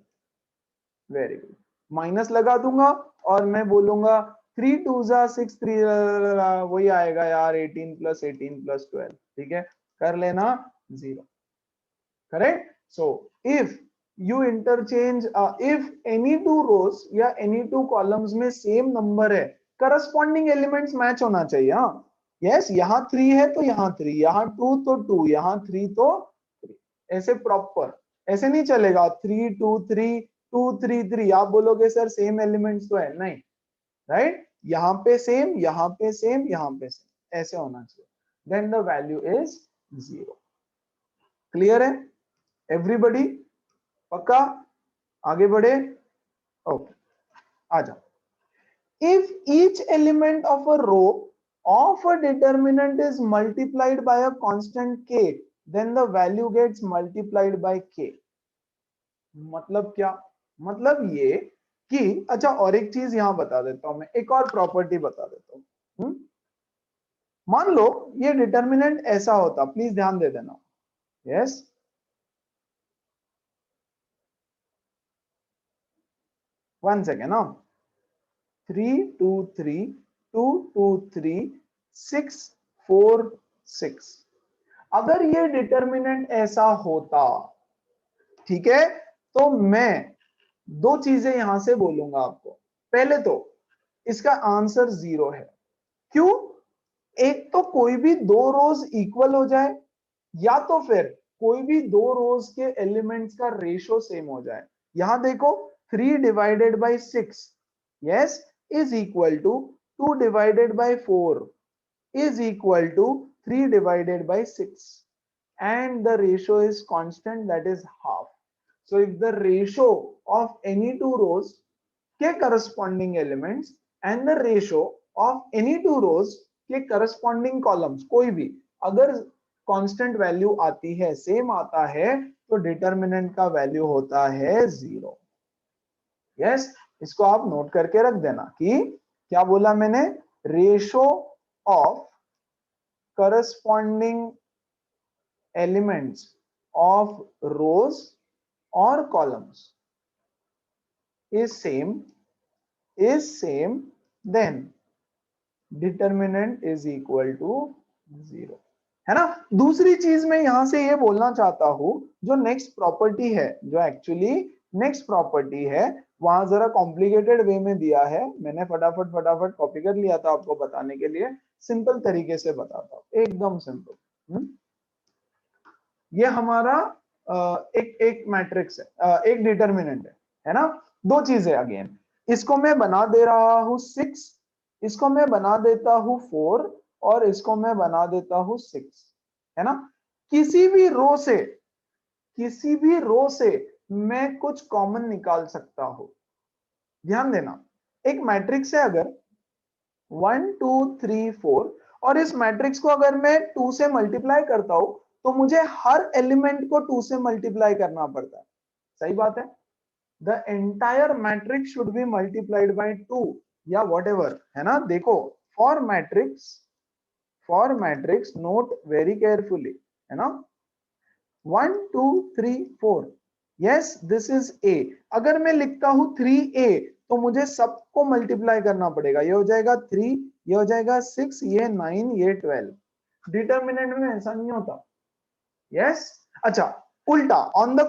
वेरी गुड, माइनस लगा दूंगा और मैं बोलूंगा 3 2 जा 6 3 वही आएगा यार 18 प्लस 18 प्लस 12। ठीक है, कर लेना 0। Correct. So if you interchange if any two rows या एनी टू कॉलम्स में सेम नंबर है, करस्पॉन्डिंग एलिमेंट्स मैच होना चाहिए। हाँ यस, यहाँ 3 है तो यहाँ 3, यहाँ 2 तो 2, यहाँ 3 तो 3, ऐसे प्रॉपर। ऐसे नहीं चलेगा 3 2 3 2 3 3, आप बोलोगे सर सेम एलिमेंट्स तो है, नहीं, राइट। यहाँ पे सेम, यहाँ पे सेम, यहाँ पे सेम, ऐसे होना चाहिए, then the value is 0। Clear है एवरीबॉडी? पक्का? आगे बढ़े। ओके, आ जाओ। If each element of a row of a determinant is multiplied by a constant k, then the value gets multiplied by k। मतलब क्या? मतलब ये कि अच्छा, और एक चीज यहां बता देता हूं मैं, एक और प्रॉपर्टी बता देता हूं। मान लो ये डिटर्मिनेंट ऐसा होता, प्लीज ध्यान दे देना। Yes, one second. 3 2 3 2 2 3 6 4 6, अगर ये डिटर्मिनेंट ऐसा होता, ठीक है, तो मैं दो चीजें यहां से बोलूंगा आपको। पहले तो इसका आंसर 0 है। क्यों? एक तो कोई भी दो रोज इक्वल हो जाए, या तो फिर कोई भी दो रोज के एलिमेंट्स का रेशो सेम हो जाए। यहां देखो 3 divided by 6 yes is equal to 2 divided by 4 is equal to 3 divided by 6, and the ratio is constant, that is half. So if the ratio of any two rows के corresponding elements and the ratio of any two rows के corresponding columns, कोई भी अगर constant value आती है, same आता है, तो determinant का value होता है 0। yes, इसको आप नोट करके रख देना कि क्या बोला मैंने, ratio of corresponding elements of rows or columns is same, then determinant is equal to 0, है ना। दूसरी चीज मैं यहां से ये बोलना चाहता हूं, जो नेक्स्ट प्रॉपर्टी है, जो एक्चुअली नेक्स्ट प्रॉपर्टी है, वहां जरा कॉम्प्लिकेटेड वे में दिया है, मैंने फटाफट कॉपी कर लिया था आपको बताने के लिए, सिंपल तरीके से बताता हूं, एकदम सिंपल। ये हमारा एक मैट्रिक्स है, एक डिटर्मिनेंट है ना। दो चीजें अगेन, इसको मैं बना दे रहा हूं 6, इसको मैं बना देता हूं 4, और इसको मैं बना देता हूं 6, है ना। किसी भी रो से मैं कुछ कॉमन निकाल सकता हूं। ध्यान देना, एक मैट्रिक्स है अगर 1 2 3 4, और इस मैट्रिक्स को अगर मैं 2 से मल्टीप्लाई करता हूं, तो मुझे हर एलिमेंट को 2 से मल्टीप्लाई करना पड़ता है। सही बात है। The entire matrix should be multiplied by 2 या व्हाटएवर, है ना। देखो for matrix note very carefully, है ना। 1 2 3 4, यस दिस इज ए। अगर मैं लिखता हूं 3a, तो मुझे सबको मल्टीप्लाई करना पड़ेगा। ये हो जाएगा 3, ये हो जाएगा 6, ये 9, ये 12। डिटर्मिनेंट में ऐसा नहीं होता। यस अच्छा, उल्टा ऑन द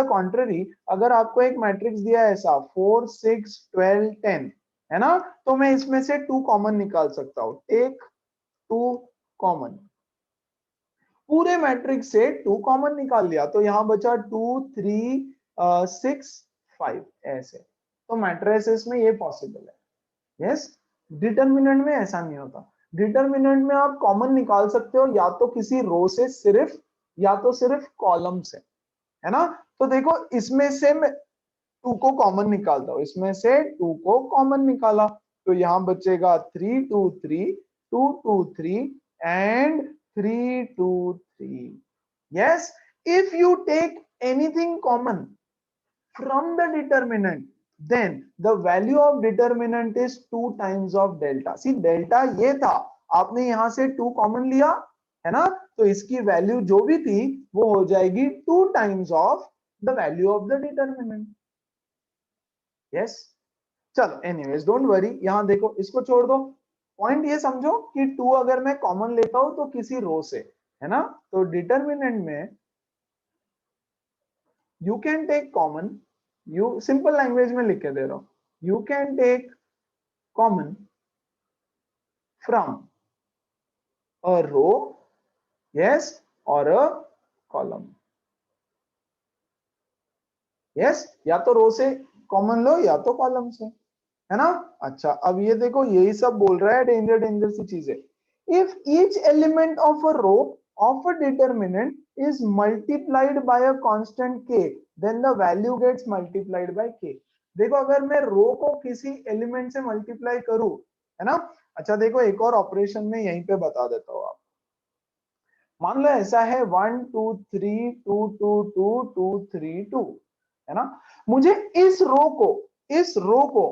कॉन्ट्ररी अगर आपको एक मैट्रिक्स दिया है ऐसा 4 6 12 10, है ना, तो मैं इसमें से 2 कॉमन निकाल सकता हूं। टेक 2 कॉमन, पूरे मैट्रिक्स से 2 कॉमन निकाल लिया, तो यहां बचा 2 3 6 5, ऐसे। तो मैट्रिसेस में ये पॉसिबल है। यस, डिटर्मिनेंट में ऐसा नहीं होता। डिटर्मिनेंट में आप कॉमन निकाल सकते हो या तो किसी रो से सिर्फ, या तो सिर्फ कॉलम से, है ना। तो देखो इसमें से मैं 2 को कॉमन निकालता हूं, इसमें से 2 को कॉमन निकाला, तो यहां बचेगा 3 2 3 2 2 3 and 3 2 3। yes, if you take anything common from the determinant, then the value of determinant is 2 times of delta. See delta ये था, आपने यहां से 2 कॉमन लिया है ना, तो इसकी वैल्यू जो भी थी वो हो जाएगी 2 times of the value of the determinant. Yes, चलो एनीवेज डोंट वरी, यहां देखो इसको छोड़ दो. पॉइंट ये समझो कि 2 अगर मैं कॉमन लेता हूं तो किसी रो से, है ना, तो डिटरमिनेंट में you can take common, you simple language में लिख के दे रहा हूं, you can take common from a row, yes, or a column. yes, या तो रो से कॉमन लो या तो कॉलम से, है ना. अच्छा अब ये देखो यही सब बोल रहा है, डेंजर डेंजर सी चीजें. If each element of a row of a determinant is multiplied by a constant k, then the value gets multiplied by k. देखो अगर मैं रो को किसी एलिमेंट से मल्टीप्लाई करूं, है ना. अच्छा देखो एक और ऑपरेशन में यहीं पे बता देता हूं आप. मान लो ऐसा है 1 2 3 2 2 2 2 3 2, है ना. मुझे इस रो को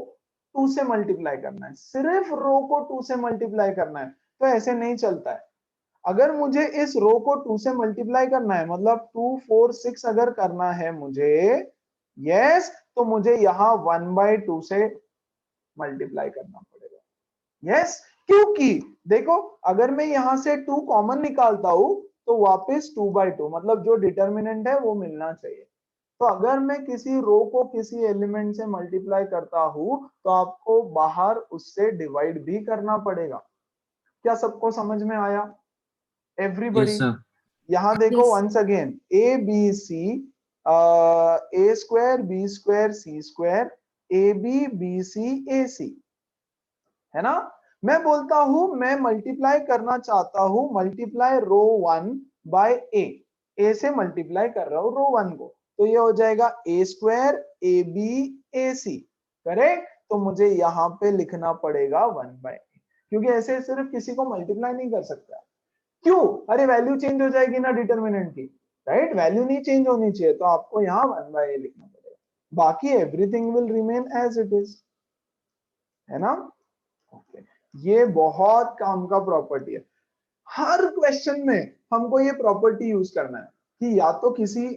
2 से मल्टीप्लाई करना है, सिर्फ रो को 2 से मल्टीप्लाई करना है. तो ऐसे नहीं चलता है. अगर मुझे इस रो को 2 से मल्टीप्लाई करना है, मतलब 2 4 6 अगर करना है मुझे, यस, तो मुझे यहाँ 1/2 से मल्टीप्लाई करना पड़ेगा. यस, क्योंकि देखो अगर मैं यहां से 2 कॉमन निकालता हूं तो वापस 2/2, मतलब जो डिटरमिनेंट है वो मिलना चाहिए. तो अगर मैं किसी रो को किसी एलिमेंट से मल्टीप्लाई करता हूं तो आपको बाहर उससे डिवाइड भी करना पड़ेगा. क्या सबको समझ में आया? एवरीबडी. Yes, sir. यहां देखो Yes. Once again A B C, A square B square C square, A B B C A C, है ना. मैं बोलता हूं मैं मल्टीप्लाई करना चाहता हूं, मल्टीप्लाई रो 1 बाय ए से मल्टीप्लाई कर रहा हूं रो 1 को, तो ये हो जाएगा A square A B A C, correct. तो मुझे यहां पे लिखना पड़ेगा 1/a, क्योंकि ऐसे सिर्फ किसी को मल्टीप्लाई नहीं कर सकता. क्यों? अरे वैल्यू चेंज हो जाएगी ना डिटरमिनेंट की, राइट. वैल्यू नहीं चेंज होनी चाहिए, तो आपको यहाँ 1/a लिखना पड़ेगा. बाकी everything will remain as it is, है ना. ओके, ये बहुत काम का प्रॉपर्टी है. हर क्वेश्चन में हमको ये प्रॉपर्टी यूज करना है कि या तो किसी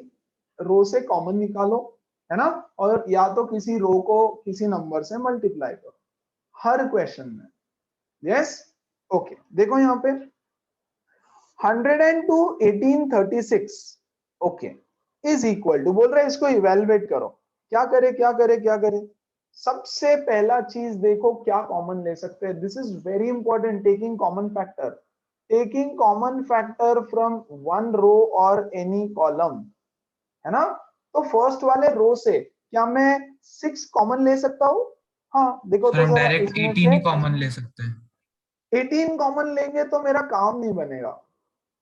रो से कॉमन निकालो, है ना, और या तो किसी रो को किसी नंबर से मल्टीप्लाई करो, हर क्वेश्चन में. Yes, okay. देखो यहाँ पे 102 1836, ओके, इज इक्वल टू, बोल रहे हैं इसको इवेलुएट करो. क्या करे क्या करे क्या करे? सबसे पहला चीज देखो क्या कॉमन ले सकते हैं. This is very important, taking common factor. Taking common factor from one row और एनी कॉलम, है ना. तो फर्स्ट वाले रो से क्या मैं 6 कॉमन ले सकता हूं? हाँ देखो सर तो हम जरा डायरेक्ट इसमें 18 से ही कॉमन ले सकते हैं. 18 कॉमन लेंगे तो मेरा काम नहीं बनेगा.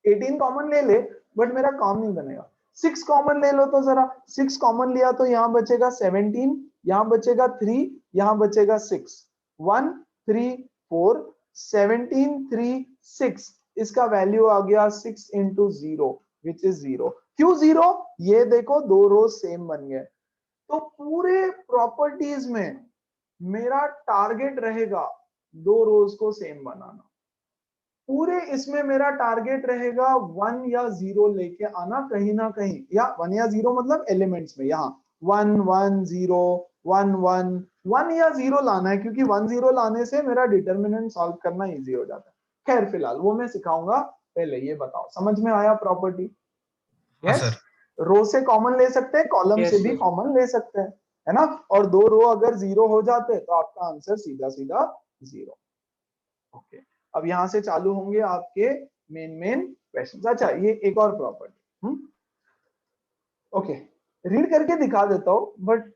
18 कॉमन ले ले बट मेरा काम नहीं बनेगा. 6 कॉमन ले लो तो जरा, 6 कॉमन लिया तो यहाँ बचेगा 17, यहाँ बचेगा 3, यहाँ बचेगा 6, 1 3 4 17 3 6, इसका वैल्यू आ गया 6 into 0 विच इज 0. क्यों 0? ये देखो दो रोज सेम बन गए. तो पूरे प्रॉपर्टीज में मेरा टारगेट रहेगा दो रोज को सेम बनाना. पूरे इसमें मेरा टारगेट रहेगा 1 या 0 लेके आना कहीं ना कहीं, या 1 या 0 मतलब एलिमेंट्स में, यहाँ 1 1 0 1 1 1 या 0 लाना है, क्योंकि 1 0 लाने से मेरा डिटरमिनेंट सॉल्व करना इजी हो जाता है. खैर फिलहाल वो मैं सिखाऊंगा, पहले ये बताओ समझ में आया प्रॉपर्टी? हाँ यस, सर. रो से कॉमन ले सकते हैं, कॉलम Yes, से भी sir. कॉमन ले सकते हैं, है ना. और दो रो अगर 0 हो जाते तो आपका आंसर सीधा सीधा 0. ओके, अब यहां से चालू होंगे आपके मेन क्वेश्चन. अच्छा ये एक और प्रॉपर्टी, ओके, रीड करके दिखा देता हूं बट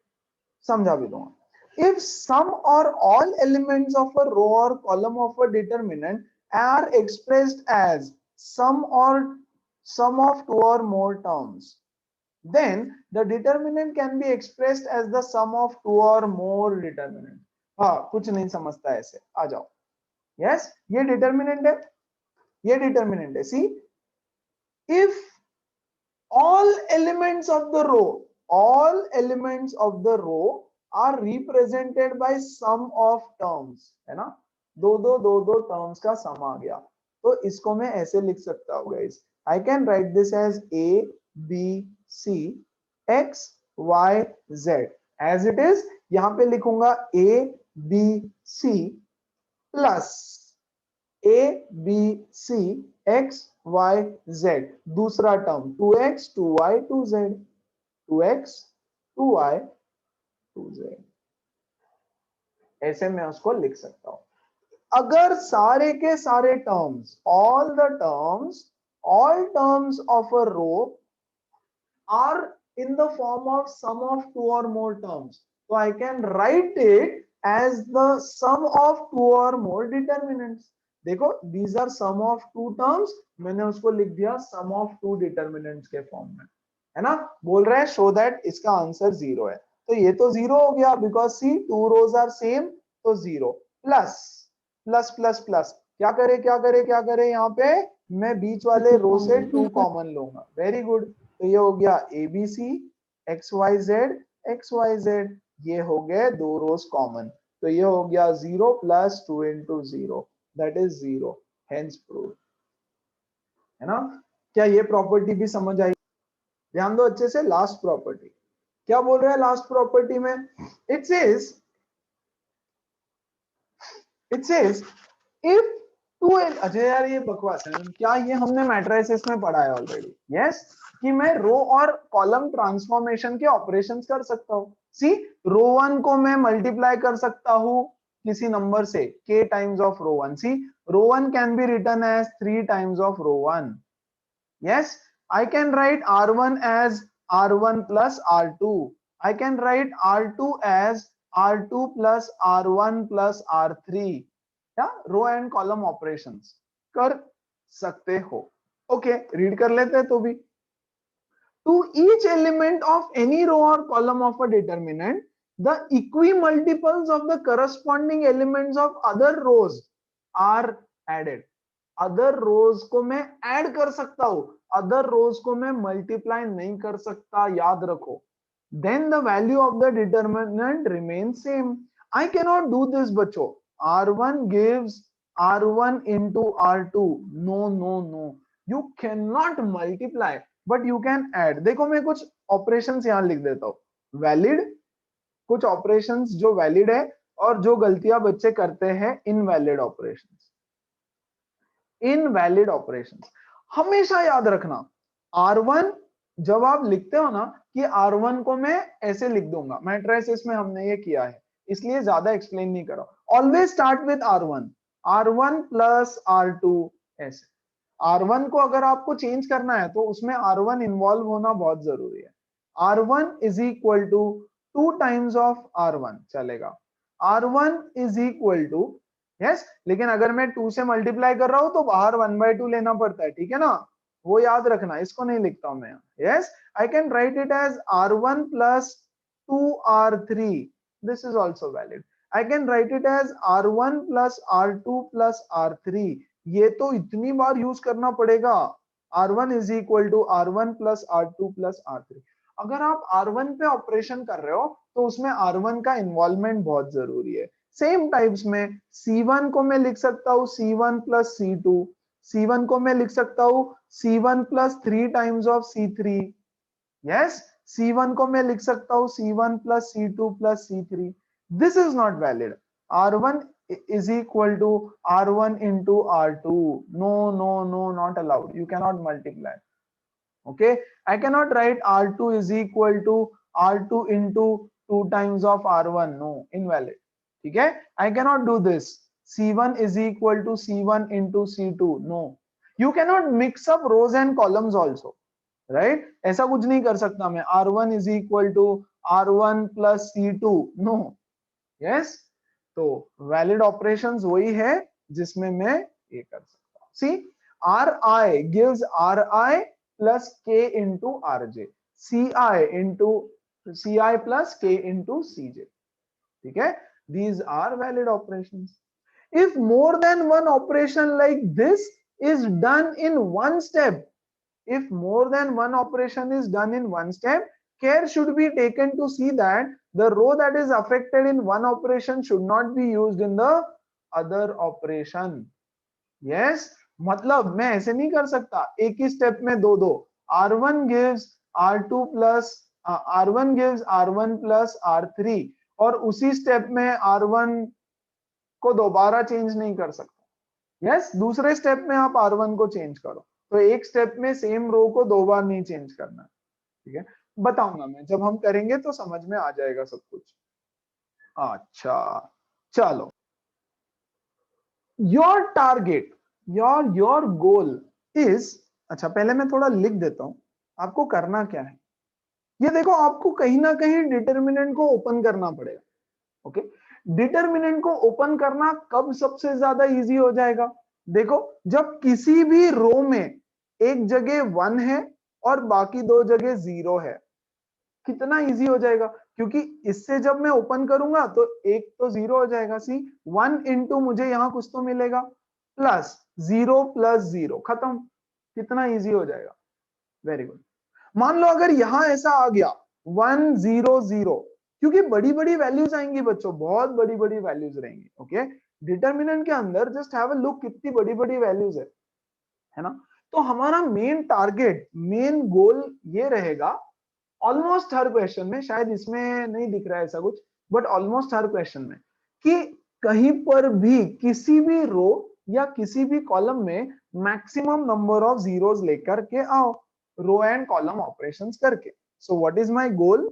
समझा भी दूंगा. if some or all elements of a row or column of a determinant are expressed as sum of two or more terms, then the determinant can be expressed as the sum of two or more determinant. हाँ कुछ नहीं समझता ऐसे, आ जाओ. यस, ये डिटरमिनेंट है, ये डिटरमिनेंट है. See, if all elements of the row are represented by sum of terms, है ना, दो टर्म्स का सम आ गया, तो इसको मैं ऐसे लिख सकता हूँ guys, I can write this as A B C X Y Z as it is. यहां पे लिखूंगा A B C plus A B C X Y Z, दूसरा term 2x 2y 2z, 2x 2y 2z, ऐसे मैं उसको लिख सकता हूं। अगर सारे के सारे terms, all terms of a row are in the form of sum of two or more terms, so I can write it as the sum of two or more determinants। देखो these are sum of two terms, मैंने उसको लिख दिया sum of two determinants के फॉर्म में, है ना। बोल रहे हैं शो दैट इसका आंसर 0 है, तो ये तो 0 हो गया because see two rows are same, तो 0 प्लस प्लस प्लस प्लस क्या करे यहाँ पे मैं बीच वाले रो से 2 कॉमन लूंगा, वेरी गुड। तो ये हो गया A B C X Y Z, ये हो गए दो रोज कॉमन, तो ये हो गया 0 plus 2 into 0 that is 0, hence prove, है ना। क्या ये प्रॉपर्टी भी समझ आई? ध्यान दो अच्छे से, लास्ट प्रॉपर्टी क्या बोल रहा है लास्ट प्रॉपर्टी में, इट सेज इफ टू, अच्छा यार ये बकवास है, क्या ये हमने मैट्रिसेस में पढ़ा है ऑलरेडी, यस, कि मैं रो और कॉलम ट्रांसफॉर्मेशन के ऑपरेशंस कर सकता हूं। सी रो 1 को मैं मल्टीप्लाई कर सकता हूं किसी नंबर से k times of row 1, see row 1 can be written as 3 times of row 1, yes, I can write r1 as r1 plus r2, I can write r2 as r2 plus r1 plus r3, या रो एंड कॉलम ऑपरेशंस कर सकते हो। ओके रीड कर लेते हैं तो भी, to each element of any row or column of a determinant, the equimultiples of the corresponding elements of other rows are added। Other rows को मैं ऐड कर सकता हूं, अदर रोज को मैं मल्टीप्लाई नहीं कर सकता, याद रखो। Then the value of the determinant remain same. I can not do this बच्चों, r1 gives r1 into r2, no no no, you can not multiply but you can add. देखो मैं कुछ ऑपरेशंस यहां लिख देता हूं, वैलिड, कुछ ऑपरेशंस जो वैलिड है और जो गलतियां बच्चे करते हैं इनवैलिड ऑपरेशंस। इनवैलिड ऑपरेशंस हमेशा याद रखना, r1 जब आप लिखते हो ना कि r1 को मैं ऐसे लिख दूंगा, मैट्रिसेस में हमने ये किया है इसलिए ज्यादा एक्सप्लेन नहीं करो, always start with r1 plus r2 ऐसे। r1 को अगर आपको चेंज करना है तो उसमें r1 इन्वॉल्व होना बहुत जरूरी है। r1 is equal to 2 times of r1 चलेगा, r1 is equal to, yes, लेकिन अगर मैं 2 से मल्टीप्लाई कर रहा हूं तो बाहर 1/2 लेना पड़ता है, ठीक है ना, वो याद रखना, इसको नहीं लिखता हूं मैं। Yes, I can write it as r1 plus 2r3, this is also valid. I can write it as r1 plus r2 plus r3, ये तो इतनी बार यूज करना पड़ेगा, r1 is equal to r1 plus r2 plus r3। अगर आप r1 पे ऑपरेशन कर रहे हो तो उसमें r1 का इन्वॉल्वमेंट बहुत जरूरी है। सेम टाइप्स में C1 को मैं लिख सकता हूं C1 प्लस C2, C1 को मैं लिख सकता हूं C1 plus 3 times of C3, yes, C1 को मैं लिख सकता हूं C1 plus C2 plus C3, this is not valid. R1 is equal to R1 into R2, no no no, not allowed, you cannot multiply, okay, I cannot write R2 is equal to R2 into 2 times of R1, no, invalid, ठीक है, I cannot do this, C1 is equal to C1 into C2, no, you cannot mix up rows and columns also, right, ऐसा कुछ नहीं कर सकता मैं, R1 is equal to R1 plus C2, no, yes, तो वैलिड ऑपरेशंस वही है जिसमें मैं ये कर सकता हूं। सी Ri gives Ri plus K into Rj, Ci plus K into Cj, ठीक है, these are valid operations। If more than one operation like this is done in one step, if more than one operation is done in one step, care should be taken to see that the row that is affected in one operation should not be used in the other operation. yes, मतलब मैं ऐसे नहीं कर सकता एक ही स्टेप में दो दो, r1 gives r2 plus r1 gives r1 plus r3 और उसी स्टेप में r1 को दोबारा चेंज नहीं कर सकता। यस, दूसरे स्टेप में आप r1 को चेंज करो, तो एक स्टेप में सेम रो को दो बार नहीं चेंज करना। ठीक है, बताऊंगा मैं, जब हम करेंगे तो समझ में आ जाएगा सब कुछ। अच्छा चलो, your target, your goal is, अच्छा पहले मैं थोड़ा लिख देता हूं आपको करना क्या है। ये देखो, आपको कहीं ना कहीं डिटर्मिनेंट को ओपन करना पड़ेगा। ओके, डिटर्मिनेंट को ओपन करना कब सबसे ज्यादा इजी हो जाएगा? देखो, जब किसी भी रो में एक जगह 1 है और बाकी दो जगह 0 है, कितना इजी हो जाएगा, क्योंकि इससे जब मैं ओपन करूंगा तो एक तो 0 हो जाएगा। सी 1 इंटू मुझे यहां कुछ तो मिलेगा प्लस 0 प्लस 0, खत्म। कितना इजी हो जाएगा, वेरी गुड। मान लो अगर यहां ऐसा आ गया 1 0 0, क्योंकि बड़ी बड़ी वैल्यूज आएंगी बच्चों, बहुत बड़ी बड़ी वैल्यूज रहेंगी। ओके, डिटर्मिनेंट के अंदर जस्ट हैव अ लुक, कितनी बड़ी बड़ी वैल्यूज है ना। तो हमारा मेन टारगेट, मेन गोल ये रहेगा, ऑलमोस्ट हर क्वेश्चन में, शायद इसमें नहीं दिख रहा है ऐसा कुछ, बट ऑलमोस्ट हर क्वेश्चन में, कि कहीं पर भी किसी भी रो या किसी भी कॉलम में मैक्सिमम नंबर ऑफ जीरोस लेकर के आओ, रो एंड कॉलम ऑपरेशंस करके। So what is my goal?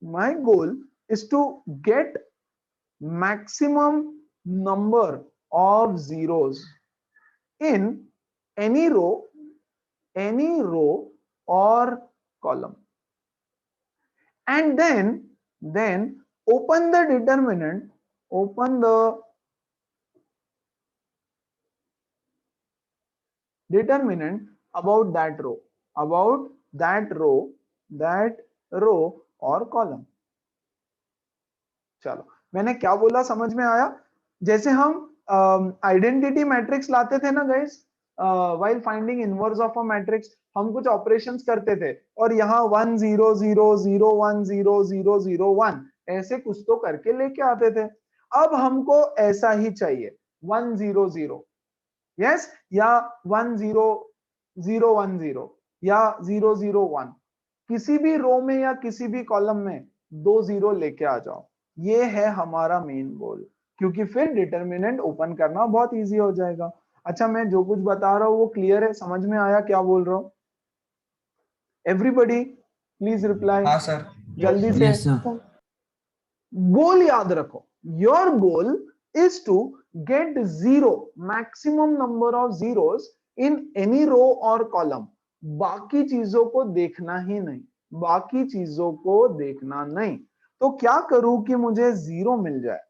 My goal is to get maximum number of zeros in any row or column, and then open the determinant, open the determinant about that row, that row और column। चलो, मैंने क्या बोला समझ में आया? जैसे हम आइडेंटिटी मैट्रिक्स लाते थे ना guys, while finding inverse of a matrix, हम कुछ ऑपरेशंस करते थे और यहाँ 1 0 0 0 1 0 0 0 1 ऐसे कुछ तो करके लेके आते थे। अब हमको ऐसा ही चाहिए 1 0 0, यस, या 1 0 0 1 0 या 0 0 1, किसी भी रो में या किसी भी कॉलम में 2 0 लेके आ जाओ। ये है हमारा मेन गोल, क्योंकि फिर डिटर्मिनेंट ओपन करना बहुत इजी हो जाएगा। अच्छा, मैं जो कुछ बता रहा हूँ वो क्लियर है, समझ में आया क्या बोल रहा हूँ? एवरीबॉडी प्लीज रिप्लाई हाँ सर। जल्दी से। Yes, sir. गोल याद रखो, your goal is to get 0, maximum number of zeros in any row और कॉलम। बाकी चीजों को देखना ही नहीं, बाकी चीजों को देखना नहीं। तो क्या करूं कि मुझे 0 मिल जाए?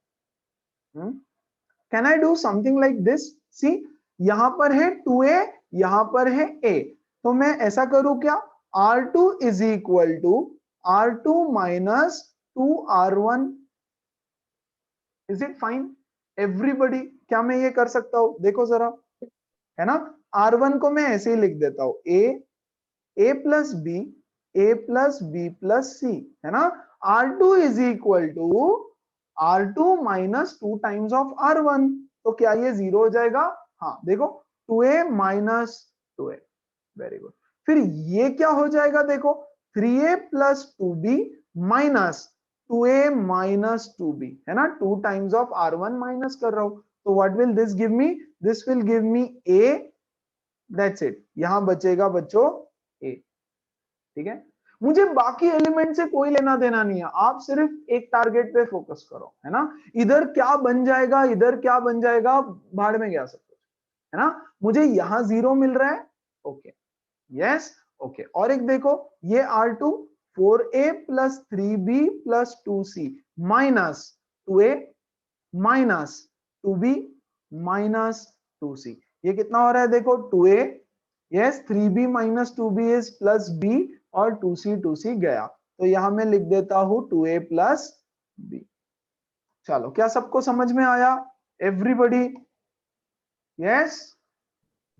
Can I do something like this? See, यहां पर है 2a, यहां पर है a, तो मैं ऐसा करूं क्या, r2 is equal to r2 minus 2r1। Is it fine everybody? क्या मैं ये कर सकता हूं? देखो जरा, है ना, r1 को मैं ऐसे ही लिख देता हूं, a plus b plus c, है ना। r2 is equal to r2 minus 2 times of r1, तो क्या ये 0 हो जाएगा? हाँ, देखो 2a minus 2a, very good. फिर ये क्या हो जाएगा? देखो 3a plus 2b minus 2a minus 2b, है ना, 2 टाइम्स ऑफ r1 माइनस कर रहा हूं, तो what will this give me? This will give me a, that's it. यहां बचेगा बच्चों a, ठीक है। मुझे बाकी एलिमेंट से कोई लेना देना नहीं है, आप सिर्फ एक टारगेट पे फोकस करो, है ना। इधर क्या बन जाएगा, इधर क्या बन जाएगा, भाड़ में गया सब कुछ, है ना। मुझे यहां 0 मिल रहा है, ओके, यस, ओके। और एक देखो, ये r2 4a plus 3b plus 2c minus 2a minus 2b minus 2c, ये कितना हो रहा है? देखो 2a, yes, 3b minus 2b is plus b, और 2c गया, तो यहां मैं लिख देता हूं 2a प्लस b। चलो, क्या सबको समझ में आया एवरीबॉडी? यस।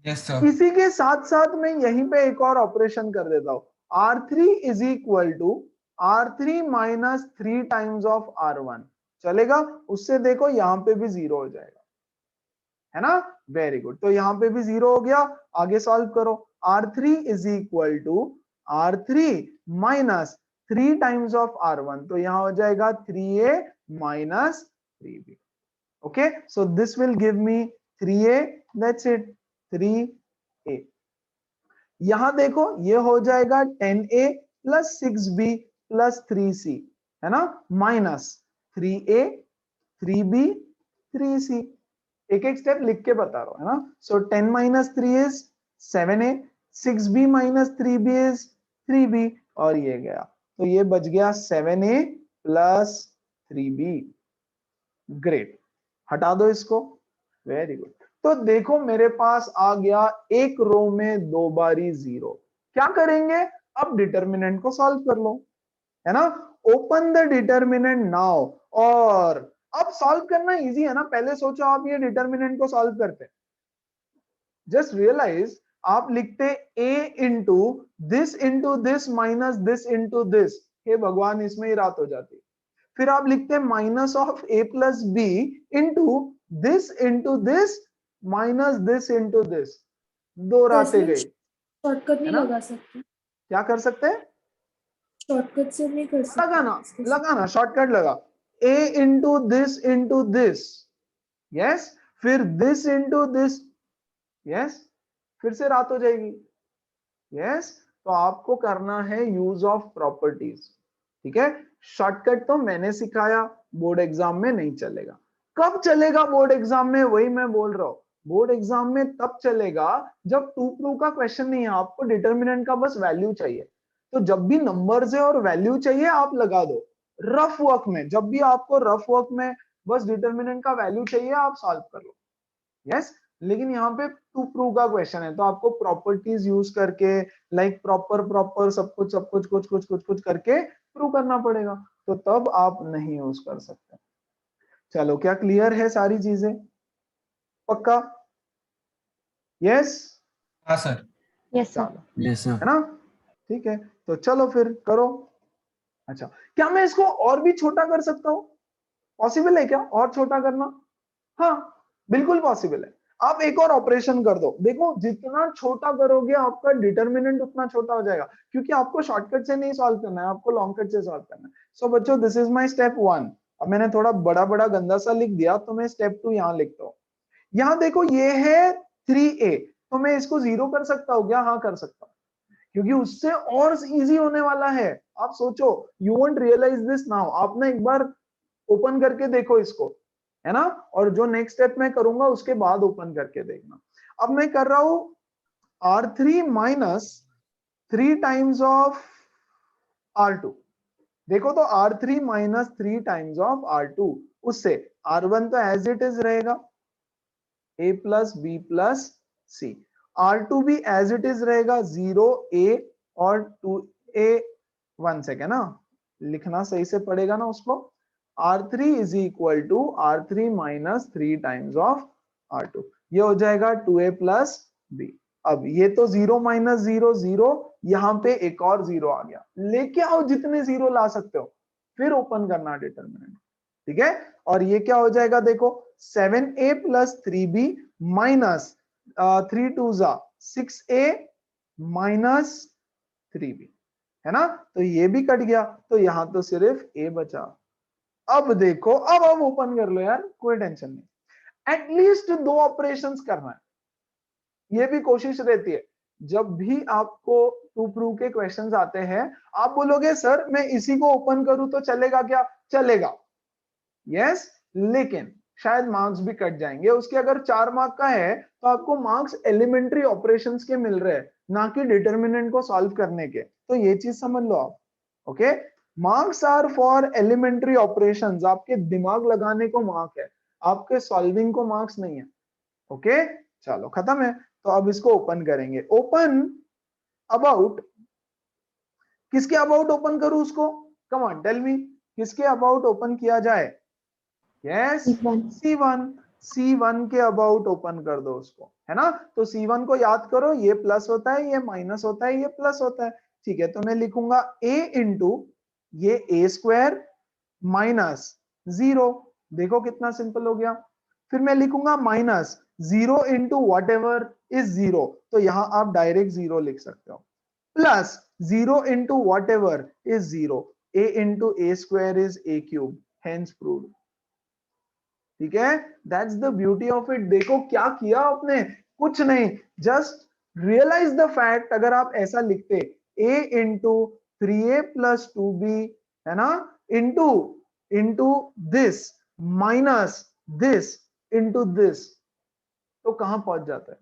Yes sir. इसी के साथ साथ मैं यहीं पे एक और ऑपरेशन कर देता हूं, r3 is equal to R3 minus 3 times of R1 चलेगा। उससे देखो यहाँ पे भी 0 हो जाएगा, है ना। वेरी गुड, तो यहाँ पे भी 0 हो गया। आगे सॉल्व करो। R3 is equal to R3 minus 3 times of R1, तो यहाँ हो जाएगा 3A minus 3B। Okay, so this will give me 3A, that's it, 3A। यहां देखो ये हो जाएगा 10A plus 6B plus 3C, है ना, माइनस 3A 3B 3C। एक एक स्टेप लिख के बता रहा हूं, है ना। सो 10 minus 3 is 7A, 6B minus 3B is 3B, और ये गया, तो ये बच गया 7A प्लस 3B। ग्रेट, हटा दो इसको। वेरी गुड, तो देखो मेरे पास आ गया एक रो में 2 बारी 0। क्या करेंगे, अब डिटर्मिनेंट को सॉल्व कर लो, है ना। ओपन द डिटर्मिनेंट नाउ, और अब सॉल्व करना इजी है ना। पहले सोचो आप ये डिटर्मिनेंट को सॉल्व करते, जस्ट रियलाइज आप लिखते into this minus this into this, हे भगवान इसमें ही रात हो जाती। फिर आप लिखते minus of A plus B into this minus this into this, दो रातें गई, शॉर्टकट है नहीं ना। लगा सकते? क्या कर सकते हैं, शॉर्टकट से नहीं कर सकते लगाना इसके लगाना, शॉर्टकट लगा। A इंटू दिस, यस, फिर दिस इंटू दिस, यस, फिर से रात हो जाएगी, यस। तो आपको करना है यूज ऑफ प्रॉपर्टीज, ठीक है। शॉर्टकट तो मैंने सिखाया, बोर्ड एग्जाम में नहीं चलेगा। कब चलेगा बोर्ड एग्जाम में, वही मैं बोल रहा हूं। बोर्ड एग्जाम में तब चलेगा जब टू प्रूव का क्वेश्चन नहीं है, आपको डिटर्मिनेंट का बस वैल्यू चाहिए। तो जब भी नंबर्स है और वैल्यू चाहिए आप लगा दो। रफ वर्क में, जब भी आपको रफ वर्क में बस डिटर्मिनेंट का वैल्यू चाहिए आप सॉल्व कर लो, यस। लेकिन यहाँ पे टू प्रूव का क्वेश्चन है, तो आपको प्रॉपर्टीज यूज करके, लाइक प्रॉपर सब कुछ करके प्रूव करना पड़ेगा, तो तब आप नहीं यूज कर सकते। चलो, क्या क्लियर है सारी चीजें, पक्का, यस। हाँ सर। Yes sir. चलो, Yes, sir. है ना, ठीक है, तो चलो फिर करो। अच्छा, क्या मैं इसको और भी छोटा कर सकता हूँ, पॉसिबल है क्या और छोटा करना? हाँ, बिल्कुल पॉसिबल है। आप एक और ऑपरेशन कर दो, देखो जितना छोटा करोगे आपका डिटर्मिनेंट उतना छोटा हो जाएगा, क्योंकि आपको शॉर्टकट से नहीं सॉल्व करना है, आपको लॉन्ग कट से सॉल्व करना है। सो बच्चों, दिस इज माय स्टेप 1। अब मैंने थोड़ा बड़ा बड़ा गंदा सा लिख दिया, तो मैं स्टेप 2 यहाँ लिखता हूँ। यहाँ देखो ये है 3A, तो मैं इसको 0 कर सकता हूँ क्या? हाँ कर सकता हूँ, क्योंकि उससे और इजी होने वाला है। आप सोचो, you won't realize this now, आप ना एक बार ओपन करके देखो इसको, है ना, और जो नेक्स्ट स्टेप मैं करूंगा उसके बाद ओपन करके देखना। अब मैं कर रहा हूं R3 minus 3 times of R2। देखो तो R3 minus 3 times of R2, उससे R1 तो एज इट इज रहेगा, A plus B plus C. R2 भी एज इट इज रहेगा, 0A और 2A। 1 सेकेंड ना, लिखना सही से पड़ेगा ना उसको। R3 is equal to R3 minus 3 times of R2, ये हो जाएगा 2A प्लस बी। अब ये तो 0 माइनस 0 0, यहाँ पे एक और 0 आ गया, लेके आओ जितने 0 ला सकते हो, फिर ओपन करना डिटर्मिनेंट, ठीक है। और ये क्या हो जाएगा, देखो 7A plus 3B minus 3 2 6A minus 3B, है ना। तो ये भी कट गया, तो यहां तो सिर्फ A बचा। अब देखो, अब ओपन कर लो यार, कोई टेंशन नहीं। एटलीस्ट 2 ऑपरेशंस करना है, ये भी कोशिश रहती है। जब भी आपको टू प्रूव के क्वेश्चंस आते हैं, आप बोलोगे सर मैं इसी को ओपन करूं तो चलेगा क्या? चलेगा, यस, लेकिन शायद मार्क्स भी कट जाएंगे उसके। अगर 4 मार्क का है तो आपको मार्क्स एलिमेंट्री ऑपरेशंस के मिल रहे हैं, ना कि डिटर्मिनेंट को सॉल्व करने के, तो ये चीज समझ लो आप, okay. Marks are for elementary operations, आपके दिमाग लगाने को मार्क है, आपके सॉल्विंग को मार्क्स नहीं है, ओके। चलो खत्म है, तो अब इसको ओपन करेंगे। ओपन अबाउट, किसके अबाउट ओपन करूं उसको? कम ऑन टेल मी, किसके अबाउट ओपन किया जाए? Yes, C1। C1 के अबाउट ओपन कर दो उसको, है ना। तो C1 को याद करो, ये प्लस होता है, ये माइनस होता है, ये प्लस होता है, ठीक है। तो मैं लिखूंगा A इंटू ये a स्क्वायर माइनस 0, देखो कितना सिंपल हो गया। फिर मैं लिखूंगा minus 0 into what ever is 0, तो यहां आप डायरेक्ट 0 लिख सकते हो, plus 0 into what ever is 0, a into a square is a cube, hence proved. ठीक है, that's the beauty of it. देखो क्या किया आपने, कुछ नहीं, जस्ट रियलाइज द फैक्ट। अगर आप ऐसा लिखते a into 3a plus 2b, है ना, into into this minus this into this, तो कहां पहुंच जाता है?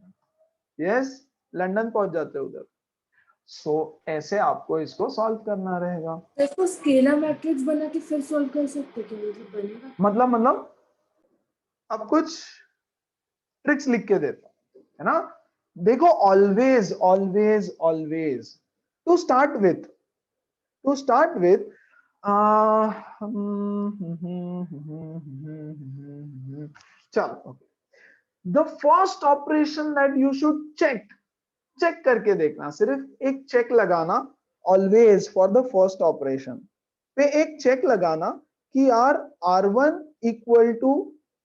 यस, लंदन पहुंच जाते हैं उधर। सो ऐसे आपको इसको सॉल्व करना रहेगा। तो इसको स्केलर मैट्रिक्स बना के फिर सॉल्व कर सकते क्या? मतलब बनेगा? मतलब अब कुछ ट्रिक्स लिख के देता हूं, है ना। देखो, always always always to start with चलो, the first operation that you should check करके देखना, सिर्फ एक चेक लगाना always for the first operation पे, एक चेक लगाना कि यार R1 equal to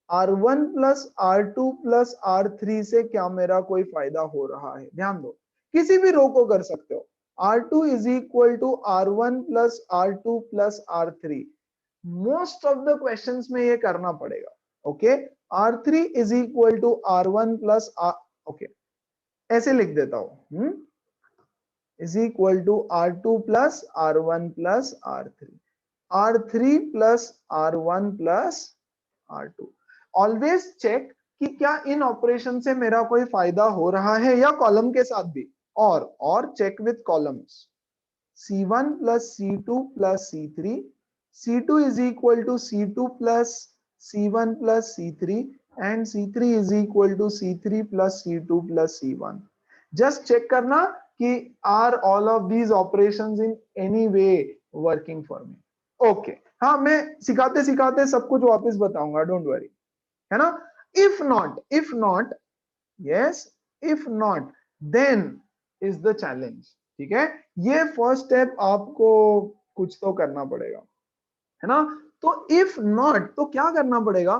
R1 plus R2 plus R3 से क्या मेरा कोई फायदा हो रहा है। ध्यान दो, किसी भी रो को कर सकते हो। R2 is equal to R1 plus R2 plus R3, most of the questions में ये करना पड़ेगा। Okay, R3 is equal to R1 plus okay, ऐसे लिख देता हूं, is equal to R2 plus R1 plus R3, R3 plus R1 plus R2। Always check कि क्या इन ऑपरेशन से मेरा कोई फायदा हो रहा है, या कॉलम के साथ भी, और check with columns. C1 plus C2 plus C3, C2 is equal to C2 plus C1 plus C3, and C3 is equal to C3 plus C2 plus C1. Just check करना कि are all of these operations in any way working for me. Okay, हाँ, मैं सिखाते सिखाते सब कुछ वापस बताऊंगा, डोंट वरी, है ना। if not, yes, if not, then is the challenge। ठीक है, ये फर्स्ट स्टेप आपको कुछ तो करना पड़ेगा, है ना। तो इफ नॉट, तो क्या करना पड़ेगा?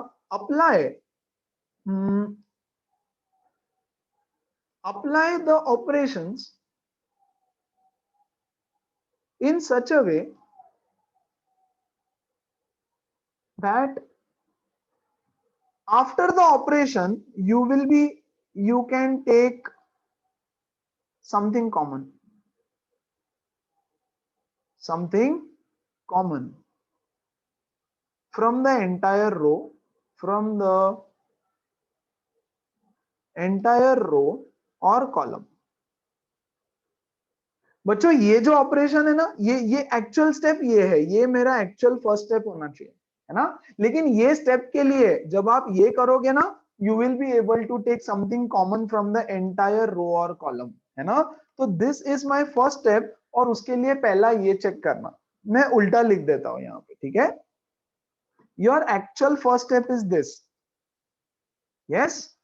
Apply the operations in such a way that after the operation you can take something common from the entire row or column। बच्चों, ये जो ऑपरेशन है ना, ये एक्चुअल स्टेप ये है, ये मेरा एक्चुअल फर्स्ट स्टेप होना चाहिए, है ना। लेकिन ये स्टेप के लिए जब आप ये करोगे ना, you will be able to take something common from the entire row और कॉलम, है ना। तो this is my first step, और उसके लिए पहला ये चेक करना, मैं उल्टा लिख देता हूं यहाँ पे, ठीक है। Your actual first step is this, yes,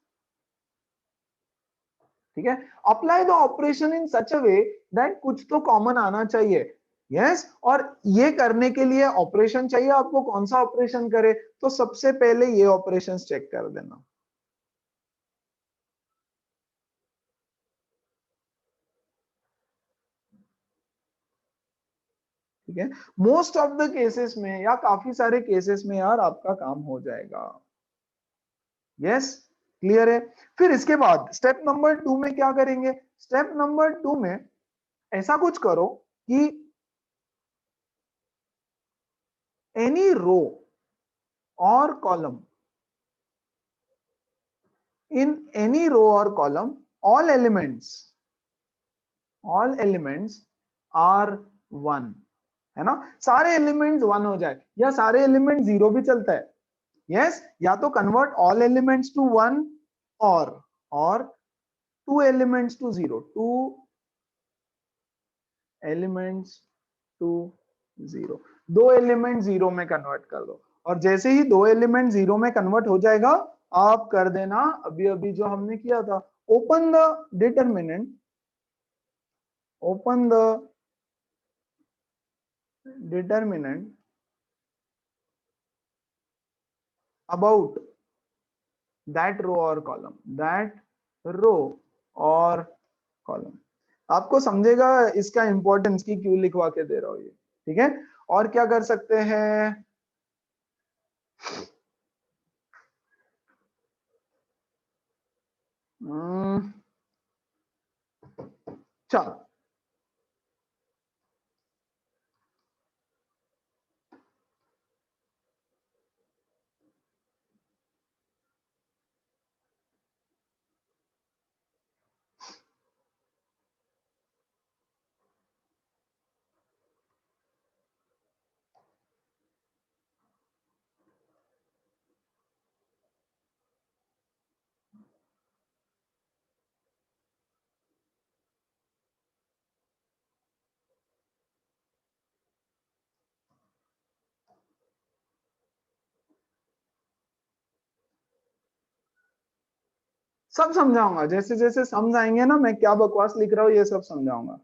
ठीक है। Apply the operation in such a way that कुछ तो कॉमन आना चाहिए, यस। और ये करने के लिए ऑपरेशन चाहिए आपको, कौन सा ऑपरेशन करे, तो सबसे पहले ये ऑपरेशन चेक कर देना। ठीक है, मोस्ट ऑफ द केसेस में, या काफी सारे केसेस में यार आपका काम हो जाएगा। यस, क्लियर है। फिर इसके बाद स्टेप नंबर 2 में क्या करेंगे? स्टेप नंबर 2 में ऐसा कुछ करो कि एनी रो और column, in any row or column, all elements are 1, है ना। सारे एलिमेंट्स 1 हो जाए, या सारे एलिमेंट 0 भी चलता है, यस। या तो कन्वर्ट ऑल एलिमेंट्स टू 1, और 2 elements to 0, 2 elements to 0, 2 element 0 में कन्वर्ट कर दो। और जैसे ही 2 एलिमेंट 0 में कन्वर्ट हो जाएगा, आप कर देना अभी जो हमने किया था, open the determinant, open the determinant about that row or column, that row or column। आपको समझेगा इसका इंपॉर्टेंस की क्यों लिखवा के दे रहा हूं ये, ठीक है। और क्या कर सकते हैं, चलो सब समझाऊंगा, जैसे जैसे समझ आएंगे ना मैं क्या बकवास लिख रहा हूँ ये सब समझाऊंगा।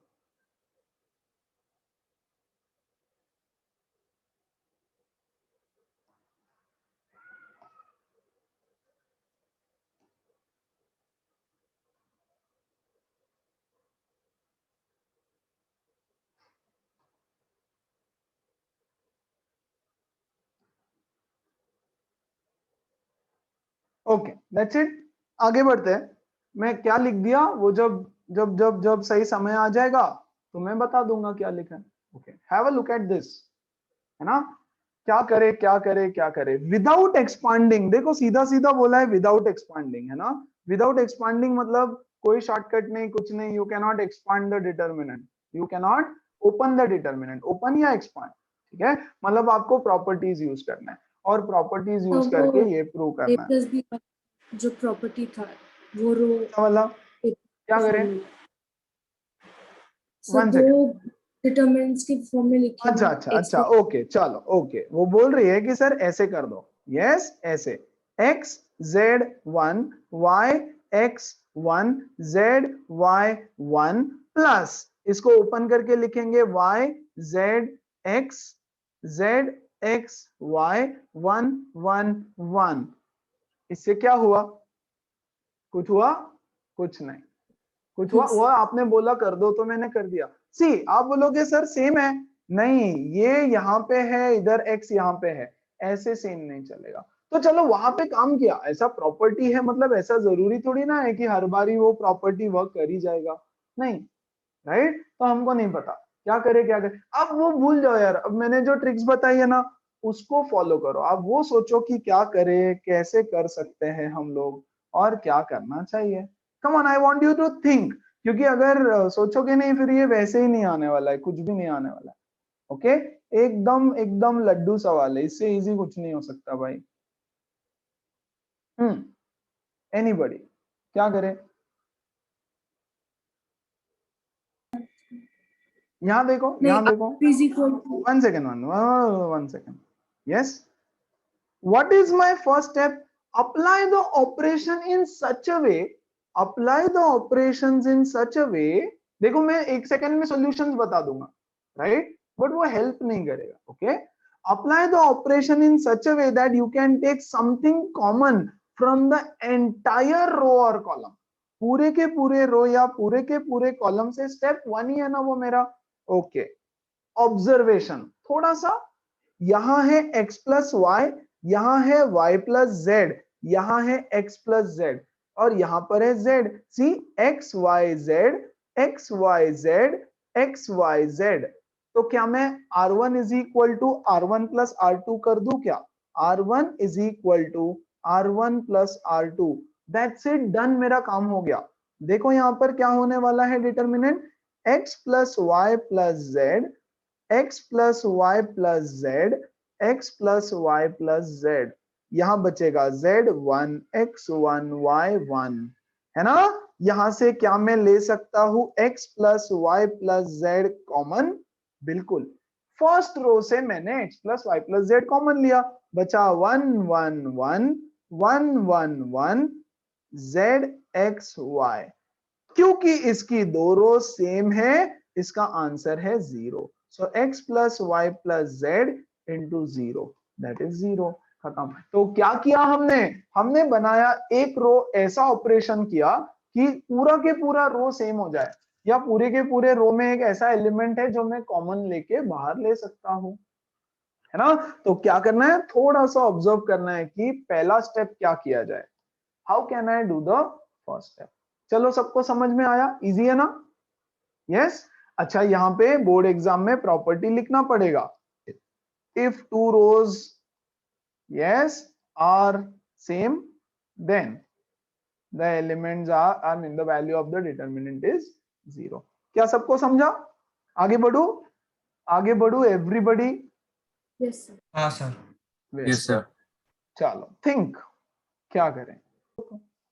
ओके दैट्स इट, आगे बढ़ते हैं। मैं क्या लिख दिया वो जब जब जब जब सही समय आ जाएगा तो मैं बता दूंगा क्या लिखा है। Okay have a look at this, है ना। क्या करे क्या करे क्या करे, विदाउट एक्सपांडिंग, देखो सीधा सीधा बोला है विदाउट एक्सपांडिंग, है ना। विदाउट एक्सपांडिंग मतलब कोई शॉर्टकट नहीं, कुछ नहीं। You can not expand the determinant, you can not open the determinant, open या एक्सपांड, ठीक है। मतलब आपको प्रॉपर्टीज यूज करना है और प्रॉपर्टीज यूज तो करके वो ये प्रूव A करना है। प्लस बी जो प्रॉपर्टी था वो रो वाला क्या करें, वन दो सेकेंड। डिटरमिनेंट्स के फॉर्म में लिखे अच्छा ना अच्छा x अच्छा ओके चलो ओके, वो बोल रही है कि सर ऐसे कर दो, यस ऐसे, x z1 y x1 z y1 plus इसको ओपन करके लिखेंगे y z x y 1 1 1। इससे क्या हुआ, कुछ हुआ, कुछ नहीं, कुछ हुआ, वो आपने बोला कर दो तो मैंने कर दिया। सी आप बोलोगे सर सेम है, नहीं ये यहाँ पे है, इधर x यहाँ पे है, ऐसे सेम नहीं चलेगा। तो चलो वहां पे काम किया, ऐसा प्रॉपर्टी है मतलब ऐसा जरूरी थोड़ी ना है कि हर बारी वो प्रॉपर्टी वर्क कर ही जाएगा, नहीं, राइट। तो हमको नहीं पता क्या करे क्या करे, अब वो भूल जाओ यार। अब मैंने जो ट्रिक्स बताई है ना उसको फॉलो करो, आप वो सोचो कि क्या करे, कैसे कर सकते हैं हम लोग और क्या करना चाहिए। Come on I want you to think, क्योंकि अगर सोचोगे नहीं फिर ये वैसे ही नहीं आने वाला है, कुछ भी नहीं आने वाला है। ओके एकदम एकदम लड्डू सवाल है, इससे इजी कुछ नहीं हो सकता भाई। एनीबॉडी क्या करे, यहाँ देखो यहाँ देखो, is equal to one second one second, yes what is my first step, apply the operation in such a way, apply the operations in such a way। देखो मैं एक सेकंड में सॉल्यूशंस बता दूंगा, राइट, बट वो हेल्प नहीं करेगा। Okay apply the operation in such a way that you can take something common from the entire row or column, पूरे के पूरे रो या पूरे के पूरे कॉलम से। स्टेप वन ही है ना वो मेरा। ओके ऑब्जर्वेशन थोड़ा सा, यहां है x प्लस वाई, यहां है y प्लस जेड, यहां है x प्लस जेड और यहां पर है z। सी x y z x y z x y z। तो क्या मैं r1 is equal to r1 plus r2 कर दूं क्या, r1 is equal to r1 plus r2, that's it done, मेरा काम हो गया। देखो यहां पर क्या होने वाला है, determinant x plus y plus z x plus y plus z x plus y plus z, यहां बचेगा z1 x1 y1, है ना। यहां से क्या मैं ले सकता हूं x plus y plus z common, बिल्कुल। फर्स्ट रो से मैंने x plus y plus z common लिया, बचा 1 1 1 1 1 1 z x y। क्योंकि इसकी दो रो सेम है इसका आंसर है 0। So x plus y plus z into 0 that is 0। खत्म। तो क्या किया हमने, हमने बनाया एक रो, ऐसा ऑपरेशन किया कि पूरा के पूरा रो सेम हो जाए, या पूरे के पूरे रो में एक ऐसा एलिमेंट है जो मैं कॉमन लेके बाहर ले सकता हूं, है ना। तो क्या करना है, थोड़ा सा ऑब्जर्व करना है कि पहला स्टेप क्या किया जाए, how can I do the first step. चलो सबको समझ में आया, इजी है ना। यस। अच्छा यहाँ पे बोर्ड एग्जाम में प्रॉपर्टी लिखना पड़ेगा, if two rows yes are same then the elements are, I mean the value of the determinant is 0। क्या सबको समझा, आगे बढ़ू, आगे बढ़ू एवरीबॉडी। Yes sir. हाँ सर। Yes, sir. चलो थिंक क्या करें,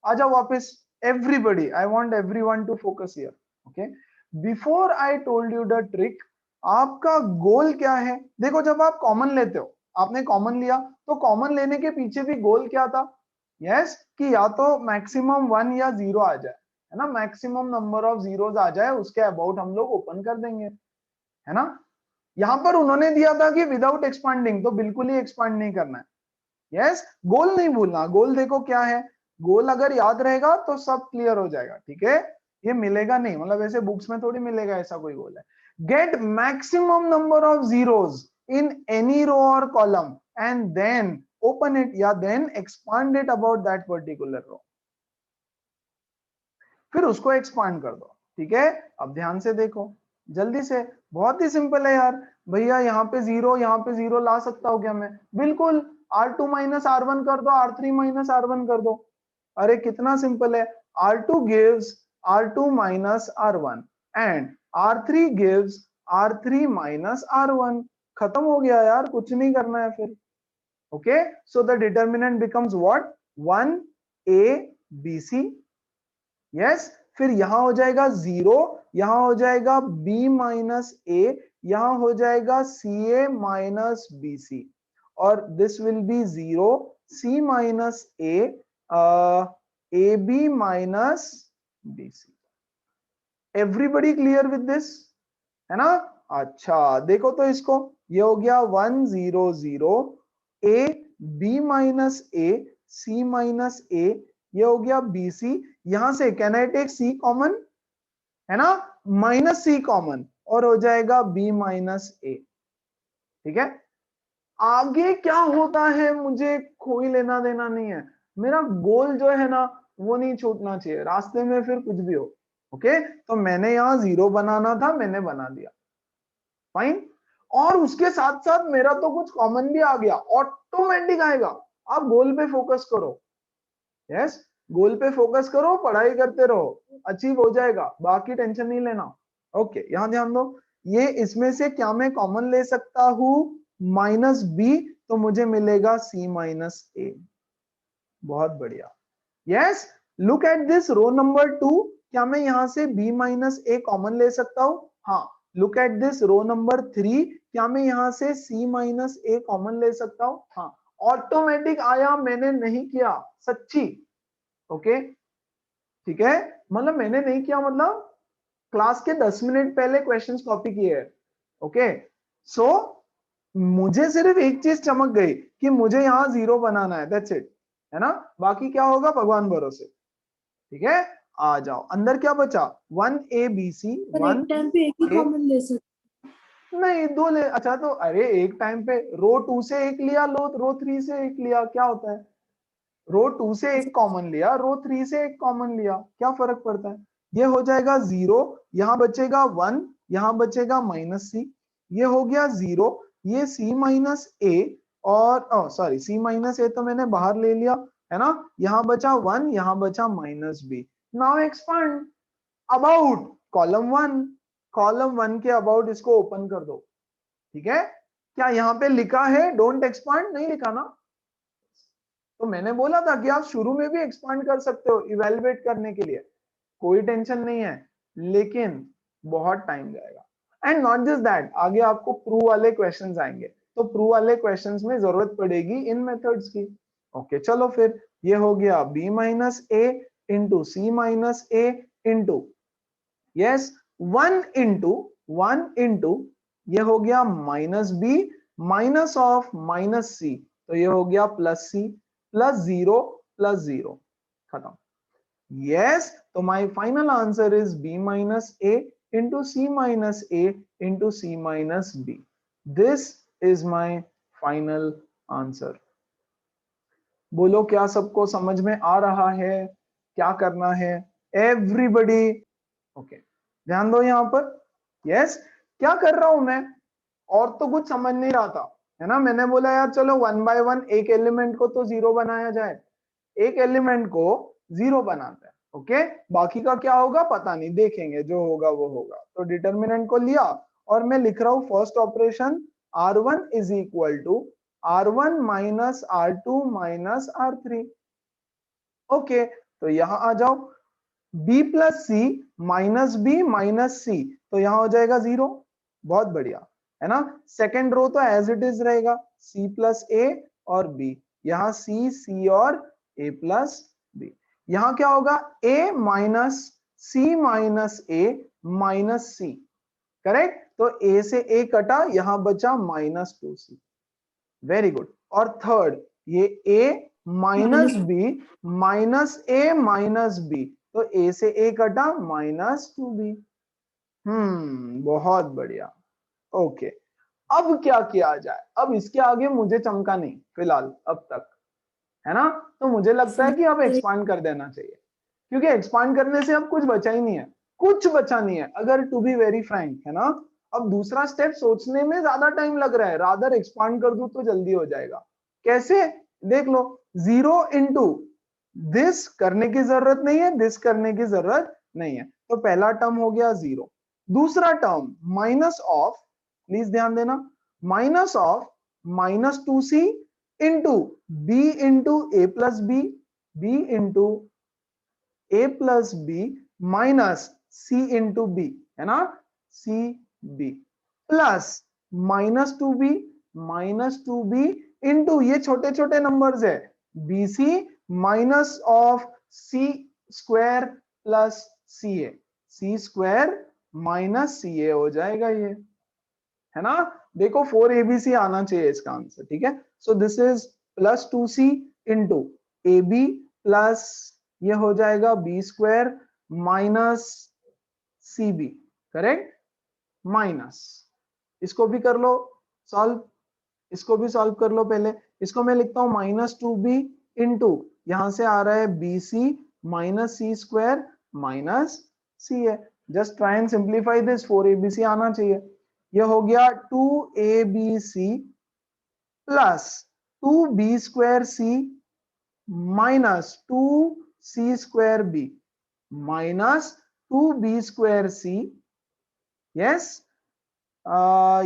आ जाओ वापस everybody, I want everyone to focus here. Okay, before I told you the trick, आपका गोल क्या है। देखो जब आप कॉमन लेते हो, आपने कॉमन लिया तो कॉमन लेने के पीछे भी गोल क्या था, यस कि या तो मैक्सिमम 1 या 0 आ जाए, है ना, मैक्सिमम नंबर ऑफ जीरोस आ जाए, उसके अबाउट हम लोग ओपन कर देंगे, है ना। यहां पर उन्होंने दिया था कि विदाउट एक्सपांडिंग, तो बिल्कुल ही एक्सपांड नहीं करना है। यस, गोल नहीं भूलना, गोल देखो क्या है, गोल अगर याद रहेगा तो सब क्लियर हो जाएगा, ठीक है। ये मिलेगा नहीं, मतलब ऐसे बुक्स में थोड़ी मिलेगा ऐसा कोई गोल है। Get maximum number of zeros in any row और column and then open it या then expand it about that particular row, फिर उसको एक्सपांड कर दो, ठीक है। अब ध्यान से देखो जल्दी से, बहुत ही सिंपल है यार। भैया यहाँ पे 0, यहाँ पे 0 ला सकता हूँ क्या मैं, बिल्कुल, R2 माइनस R1 कर दो, R3 माइनस R1 कर दो। अरे कितना सिंपल है, R2 gives R2 minus R1 and R3 gives R3 minus R1। खत्म हो गया यार, कुछ नहीं करना है फिर। Okay, so the determinant becomes what, 1A BC। Yes, फिर यहां हो जाएगा 0, यहां हो जाएगा B माइनस A, यहां हो जाएगा CA माइनस BC, और this will be 0 C minus A AB minus BC। Everybody clear with this, है ना। अच्छा देखो तो इसको, ये हो गया 1 0 0 A B minus A C minus A, ये हो गया BC। यहां से can I take C common, है ना, माइनस C कॉमन, और हो जाएगा B माइनस A, ठीक है। आगे क्या होता है मुझे कोई लेना देना नहीं है, मेरा गोल जो है ना वो नहीं छूटना चाहिए रास्ते में, फिर कुछ भी हो। ओके, तो मैंने यहाँ 0 बनाना था, मैंने बना दिया, फाइन। और उसके साथ साथ मेरा तो कुछ कॉमन भी आ गया, ऑटोमेटिक आएगा। आप गोल पे फोकस करो, यस, गोल पे फोकस करो, पढ़ाई करते रहो, अचीव हो जाएगा, बाकी टेंशन नहीं लेना। ओके, यहां ध्यान दो, ये इसमें से क्या मैं कॉमन ले सकता हूं, माइनस बी, तो मुझे मिलेगा C माइनस A। बहुत बढ़िया। Yes, look at this row number 2, क्या मैं यहां से B माइनस A कॉमन ले सकता हूं, हाँ। Look at this row number 3, क्या मैं यहां से C माइनस A कॉमन ले सकता हूं, हाँ। ऑटोमेटिक आया, मैंने नहीं किया, सच्ची। ओके, ठीक है, मतलब मैंने नहीं किया, मतलब क्लास के 10 मिनट पहले क्वेश्चंस कॉपी किए हैं। ओके, सो मुझे सिर्फ एक चीज चमक गई कि मुझे यहाँ 0 बनाना है, दैट्स इट, है ना। बाकी क्या होगा भगवान भरोसे, ठीक है। आ जाओ, अंदर क्या बचा, 1A BC, पर 1 एक टाइम पे एक ही कॉमन ले सकते। नहीं 2 ले, अच्छा तो अरे एक टाइम पे रो 2 से एक लिया, रो 3 से एक लिया, क्या होता है, रो 2 से एक कॉमन लिया, रो 3 से एक कॉमन लिया, क्या फर्क पड़ता है। ये हो जाएगा 0, यहां बचेगा 1, यहां बचेगा माइनस C, ये हो गया 0, ये C माइनस A, और सॉरी C माइनस A तो मैंने बाहर ले लिया, है ना। यहां बचा 1, यहां बचा minus B। Now expand about column 1, column 1 के अबाउट इसको ओपन कर दो, ठीक है। क्या यहाँ पे लिखा है डोंट एक्सपांड, नहीं लिखा ना। तो मैंने बोला था कि आप शुरू में भी एक्सपांड कर सकते हो इवेलुएट करने के लिए, कोई टेंशन नहीं है, लेकिन बहुत टाइम जाएगा। एंड नॉट जस्ट दैट, आगे आपको प्रूव वाले क्वेश्चंस आएंगे, तो प्रूव वाले क्वेश्चंस में जरूरत पड़ेगी इन मेथड्स की। ओके, चलो फिर ये हो गया B minus A into C minus A into, yes, 1 into ये हो गया minus B minus of minus सी, तो ये हो गया प्लस सी प्लस जीरो, खत्म। यस, तो my final answer is B minus A into C minus A into C minus B. This is my final answer. बोलो क्या सबको समझ में आ रहा है? क्या करना है एवरीबडी? ओके, ध्यान दो यहां पर। यस, क्या कर रहा हूं मैं? और तो कुछ समझ नहीं रहा था, है ना। मैंने बोला यार चलो 1 बाय 1 एक एलिमेंट को तो जीरो बनाया जाए, एक एलिमेंट को जीरो बनाते हैं। ओके, बाकी का क्या होगा पता नहीं, देखेंगे, जो होगा वो होगा। तो डिटर्मिनेंट को लिया और मैं लिख रहा हूं first operation r1 is equal to r1 minus r2 minus r3। Okay, तो यहां आ जाओ, b plus c minus B minus सी, तो यहां हो जाएगा जीरो। बहुत बढ़िया, है ना। सेकेंड रो तो एज इट इज रहेगा, c प्लस ए और b, यहां c और a प्लस b। यहां क्या होगा, a minus c minus a minus c, correct. तो a से a कटा, यहां बचा माइनस 2c। Very good. और थर्ड, ये a minus B minus a minus b, तो a से a कटा माइनस 2b। बहुत बढ़िया। ओके, अब क्या किया जाए? अब इसके आगे मुझे चमका नहीं फिलहाल अब तक, है ना। तो मुझे लगता है कि अब एक्सपांड कर देना चाहिए, क्योंकि एक्सपांड करने से अब कुछ बचा ही नहीं है, कुछ बचा नहीं है, अगर टू बी वेरी फ्रैंक, है ना। अब दूसरा स्टेप सोचने में ज्यादा टाइम लग रहा है, रादर एक्सपांड कर दूं तो जल्दी हो जाएगा। कैसे? देख लो, जीरो इंटू दिस करने की जरूरत नहीं है, दिस करने की जरूरत नहीं है। तो पहला टर्म हो गया जीरो, दूसरा टर्म माइनस ऑफ, प्लीज ध्यान देना, minus of minus 2c into b into a plus b, b into a plus b minus c into b, है ना, c b plus minus two b into, ये छोटे छोटे नंबर्स है, b c minus of c square plus c A, c square minus c a हो जाएगा ये, है ना। देखो 4abc आना चाहिए इसका आंसर, ठीक है। So this is plus 2c into a b plus, ये हो जाएगा b square minus c b, correct. Minus, इसको भी कर लो सॉल्व, इसको भी सॉल्व कर लो। पहले इसको मैं लिखता हूं माइनस 2b इंटू, यहां से आ रहा है b c minus c square minus c है। Just try and simplify this, 4abc आना चाहिए। यह हो गया 2abc प्लस 2b स्क्वायर सी माइनस 2c स्क्वायर बी माइनस 2b स्क्वायर सी। यस,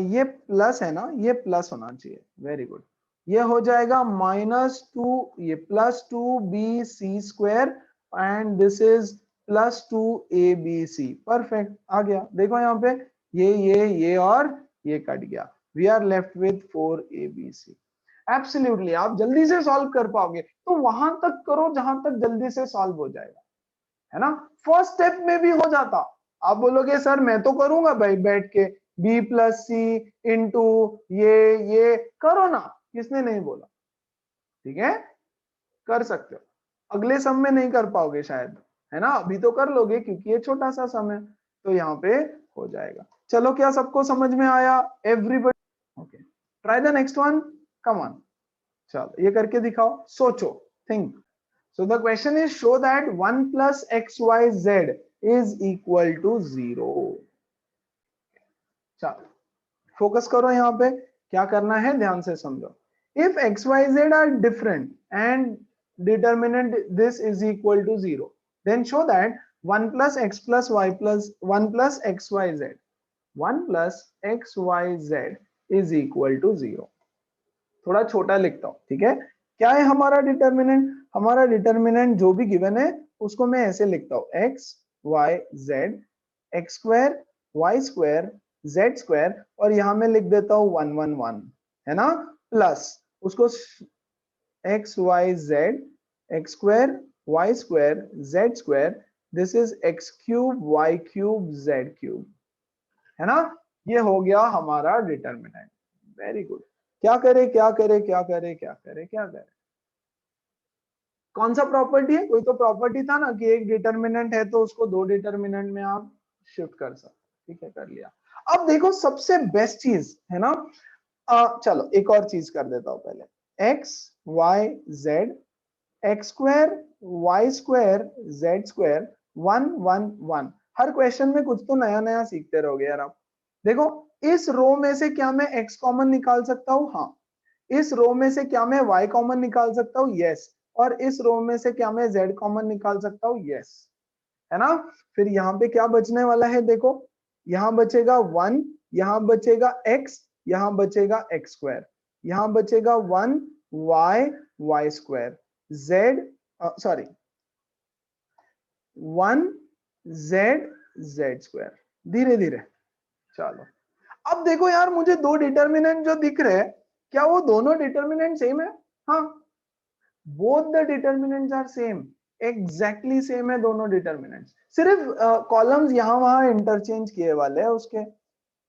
ये प्लस है ना, ये प्लस होना चाहिए, वेरी गुड। ये हो जाएगा माइनस 2, ये plus 2bc square and this is plus 2abc, perfect आ गया। देखो यहाँ पे ये और ये कट गया, we are left with 4abc। Absolutely, आप जल्दी से सॉल्व कर पाओगे तो वहां तक करो जहां तक जल्दी से सॉल्व हो जाएगा, है ना। फर्स्ट स्टेप में भी हो जाता, आप बोलोगे सर मैं तो करूंगा भाई बैठ के, b प्लस सी इंटू ये करो ना, किसने नहीं बोला, ठीक है, कर सकते हो। अगले सम में नहीं कर पाओगे शायद, है ना, अभी तो कर लोगे क्योंकि ये छोटा सा सम है, तो यहाँ पे हो जाएगा। चलो, क्या सबको समझ में आया everybody? Okay, try the next one, come on, चलो ये करके दिखाओ, सोचो, think. So the question is, show that 1 plus xyz is equal to 0. चलो फोकस करो यहाँ पे, क्या करना है ध्यान से समझो। If xyz are different and determinant this is equal to 0, then show that 1 plus x plus y plus 1 plus xyz 1 plus xyz is equal to 0. थोड़ा छोटा लिखता हूं, ठीक है। क्या है हमारा डिटर्मिनेंट? हमारा डिटर्मिनेंट जो भी गिवन है उसको मैं ऐसे लिखता हूं, x y z x square y square z square, और यहां मैं लिख देता हूं 1 1 1, है ना, प्लस उसको x y z x square y square z square, this is x cube y cube z cube, है ना। ये हो गया हमारा डिटर्मिनेंट। Very good. क्या करे क्या करे क्या करे क्या करे क्या करे, कौन सा प्रॉपर्टी है? कोई तो प्रॉपर्टी था ना कि एक डिटर्मिनेंट है तो उसको दो डिटर्मिनेंट में आप शिफ्ट कर सकते। ठीक है, कर लिया। अब देखो सबसे बेस्ट चीज है ना, चलो एक और चीज कर देता हूं पहले। X Y z x square y square z square 1 1 1। हर क्वेश्चन में कुछ तो नया नया सीखते रहोगे यार आप। देखो इस रो में से क्या मैं x कॉमन निकाल सकता हूँ? हाँ। इस रो में से क्या मैं y कॉमन निकाल सकता हूँ? यस। और इस रो में से क्या मैं z कॉमन निकाल सकता हूँ? यस, है ना। फिर यहाँ पे क्या बचने वाला है? देखो यहाँ बचेगा 1, यहाँ बचेगा x, यहाँ बचेगा x स्क्वायर, यहाँ बचेगा 1 y y square, z sorry 1 z z square. धीरे धीरे चलो। अब देखो यार मुझे दो डिटर्मिनेंट जो दिख रहे हैं, क्या वो दोनों डिटर्मिनेंट सेम है? हाँ, both the determinants are same, exactly same है दोनों डिटर्मिनेंट्स। सिर्फ कॉलम्स यहाँ वहां इंटरचेंज किए वाले हैं उसके।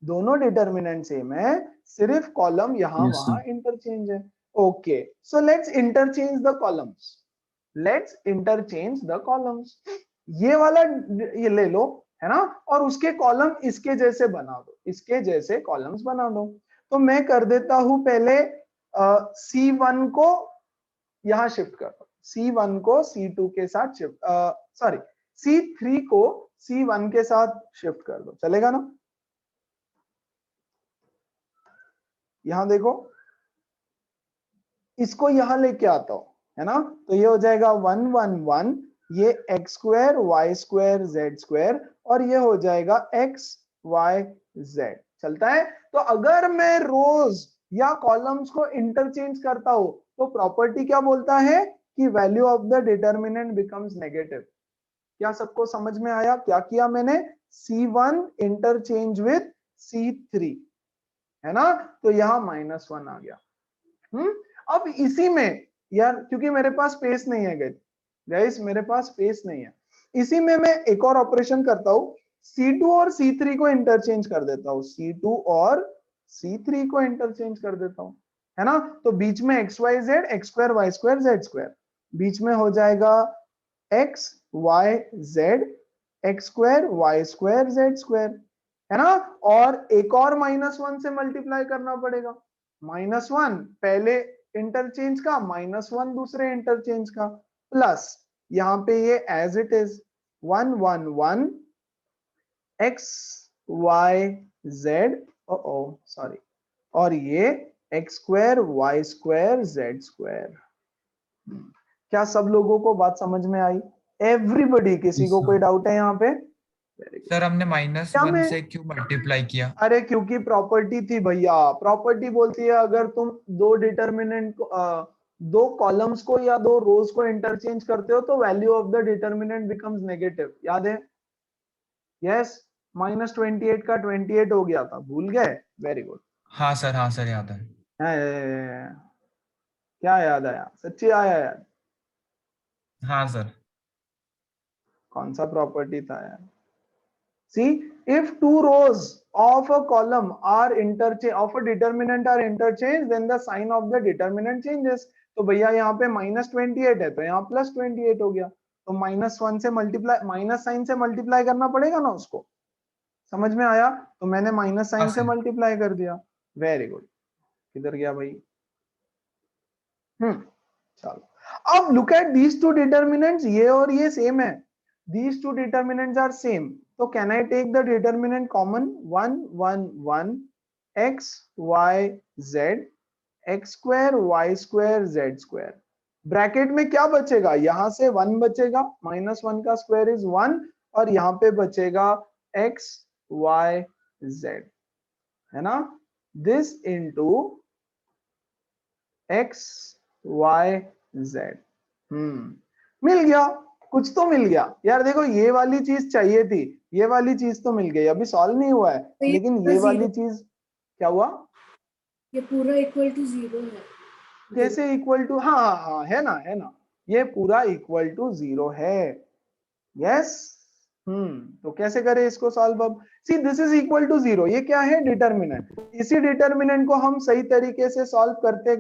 दोनों डिटर्मिनेंट सेम है, सिर्फ कॉलम यहाँ Yes, वहां sir. इंटरचेंज है। Okay, so let's interchange the columns. Let's interchange the columns. ये वाला ये ले लो, है ना, और उसके कॉलम इसके जैसे बना दो, इसके जैसे कॉलम्स बना दो। तो मैं कर देता हूं पहले C1 को यहां शिफ्ट कर दो, C1 को C2 के साथ शिफ्ट, सॉरी C3 को C1 के साथ शिफ्ट कर दो, चलेगा ना? यहां देखो, इसको यहां लेके आता हूं, है ना, तो ये हो जाएगा 1 1 1, ये x square y square z square, और ये हो जाएगा एक्स वाई जेड। चलता है? तो अगर मैं रोज या कॉलम्स को इंटरचेंज करता हूं तो प्रॉपर्टी क्या बोलता है कि value of the determinant becomes negative. क्या सबको समझ में आया? क्या किया मैंने? C1 इंटरचेंज विथ C3, है ना, तो यहां -1 आ गया। अब इसी में यार, क्योंकि मेरे पास स्पेस नहीं है गाइस, मेरे पास स्पेस नहीं है, इसी में मैं एक और ऑपरेशन करता हूं, C2 और C3 को इंटरचेंज कर देता हूं, C2 और C3 को इंटरचेंज कर देता हूं, है ना। तो बीच में x Y z, x square y square z square, बीच में हो जाएगा x Y z, x square y square z square, है ना। और एक और -1 से मल्टीप्लाई करना पड़ेगा। -1 पहले इंटरचेंज का, -1 दूसरे इंटरचेंज का, प्लस यहाँ पे ये as it is 1 1 1 x Y z, sorry, और ये x square y square z square. क्या सब लोगों को बात समझ में आई? एवरीबॉडी, किसी Yes, को sir. कोई डाउट है यहाँ पे? Very good. सर हमने क्या -1 मैं, से क्यों मल्टीप्लाई किया? अरे क्योंकि प्रॉपर्टी थी भैया। प्रॉपर्टी बोलती है अगर तुम दो डिटर्मिनेंट को दो कॉलम्स को या दो रोज को इंटरचेंज करते हो तो value of the determinant becomes negative. याद है? यस। -28 का 28 हो गया था, भूल गए? Very good. हाँ सर याद है। क्या याद आया? सच्ची आया यार? हाँ सर। कौन सा प्रॉपर्टी था यार? See, if two rows of a column are interchange of a determinant are interchanged, then the sign of the determinant changes. तो भैया यहाँ पे -28 है तो यहाँ +28 हो गया, तो -1 से मल्टीप्लाई, माइनस साइन से मल्टीप्लाई करना पड़ेगा ना उसको। समझ में आया? तो मैंने माइनस हाँ साइन से सर। मल्टीप्लाई कर दिया। Very good. किधर गया भाई? चलो, अब look at these two determinants, ये और ये सेम है, these two determinants are same, so can I take the determinant common? 1 1 1 x y z x square y square z square। Bracket में क्या बचेगा? यहां से 1 बचेगा, -1 का स्क्वायर इज 1, और यहाँ पे बचेगा x y z, है ना, this into x y z। मिल गया, कुछ तो मिल गया यार। देखो ये वाली चीज चाहिए थी, ये वाली चीज तो मिल गई, अभी सॉल्व नहीं हुआ है, तो ये लेकिन पूरा ये वाली जीरो, चीज क्या हुआ? ये पूरा इक्वल टू 0 है। कैसे इक्वल टू? हाँ हाँ, है ना, है ना, ये पूरा इक्वल टू 0 है। यस, तो कैसे करें इसको सॉल्व अब? See this is equal to 0, ये क्या है? डिटर्मिनेंट। इसी डिटर्मिनेंट को हम सही तरीके से सॉल्व करते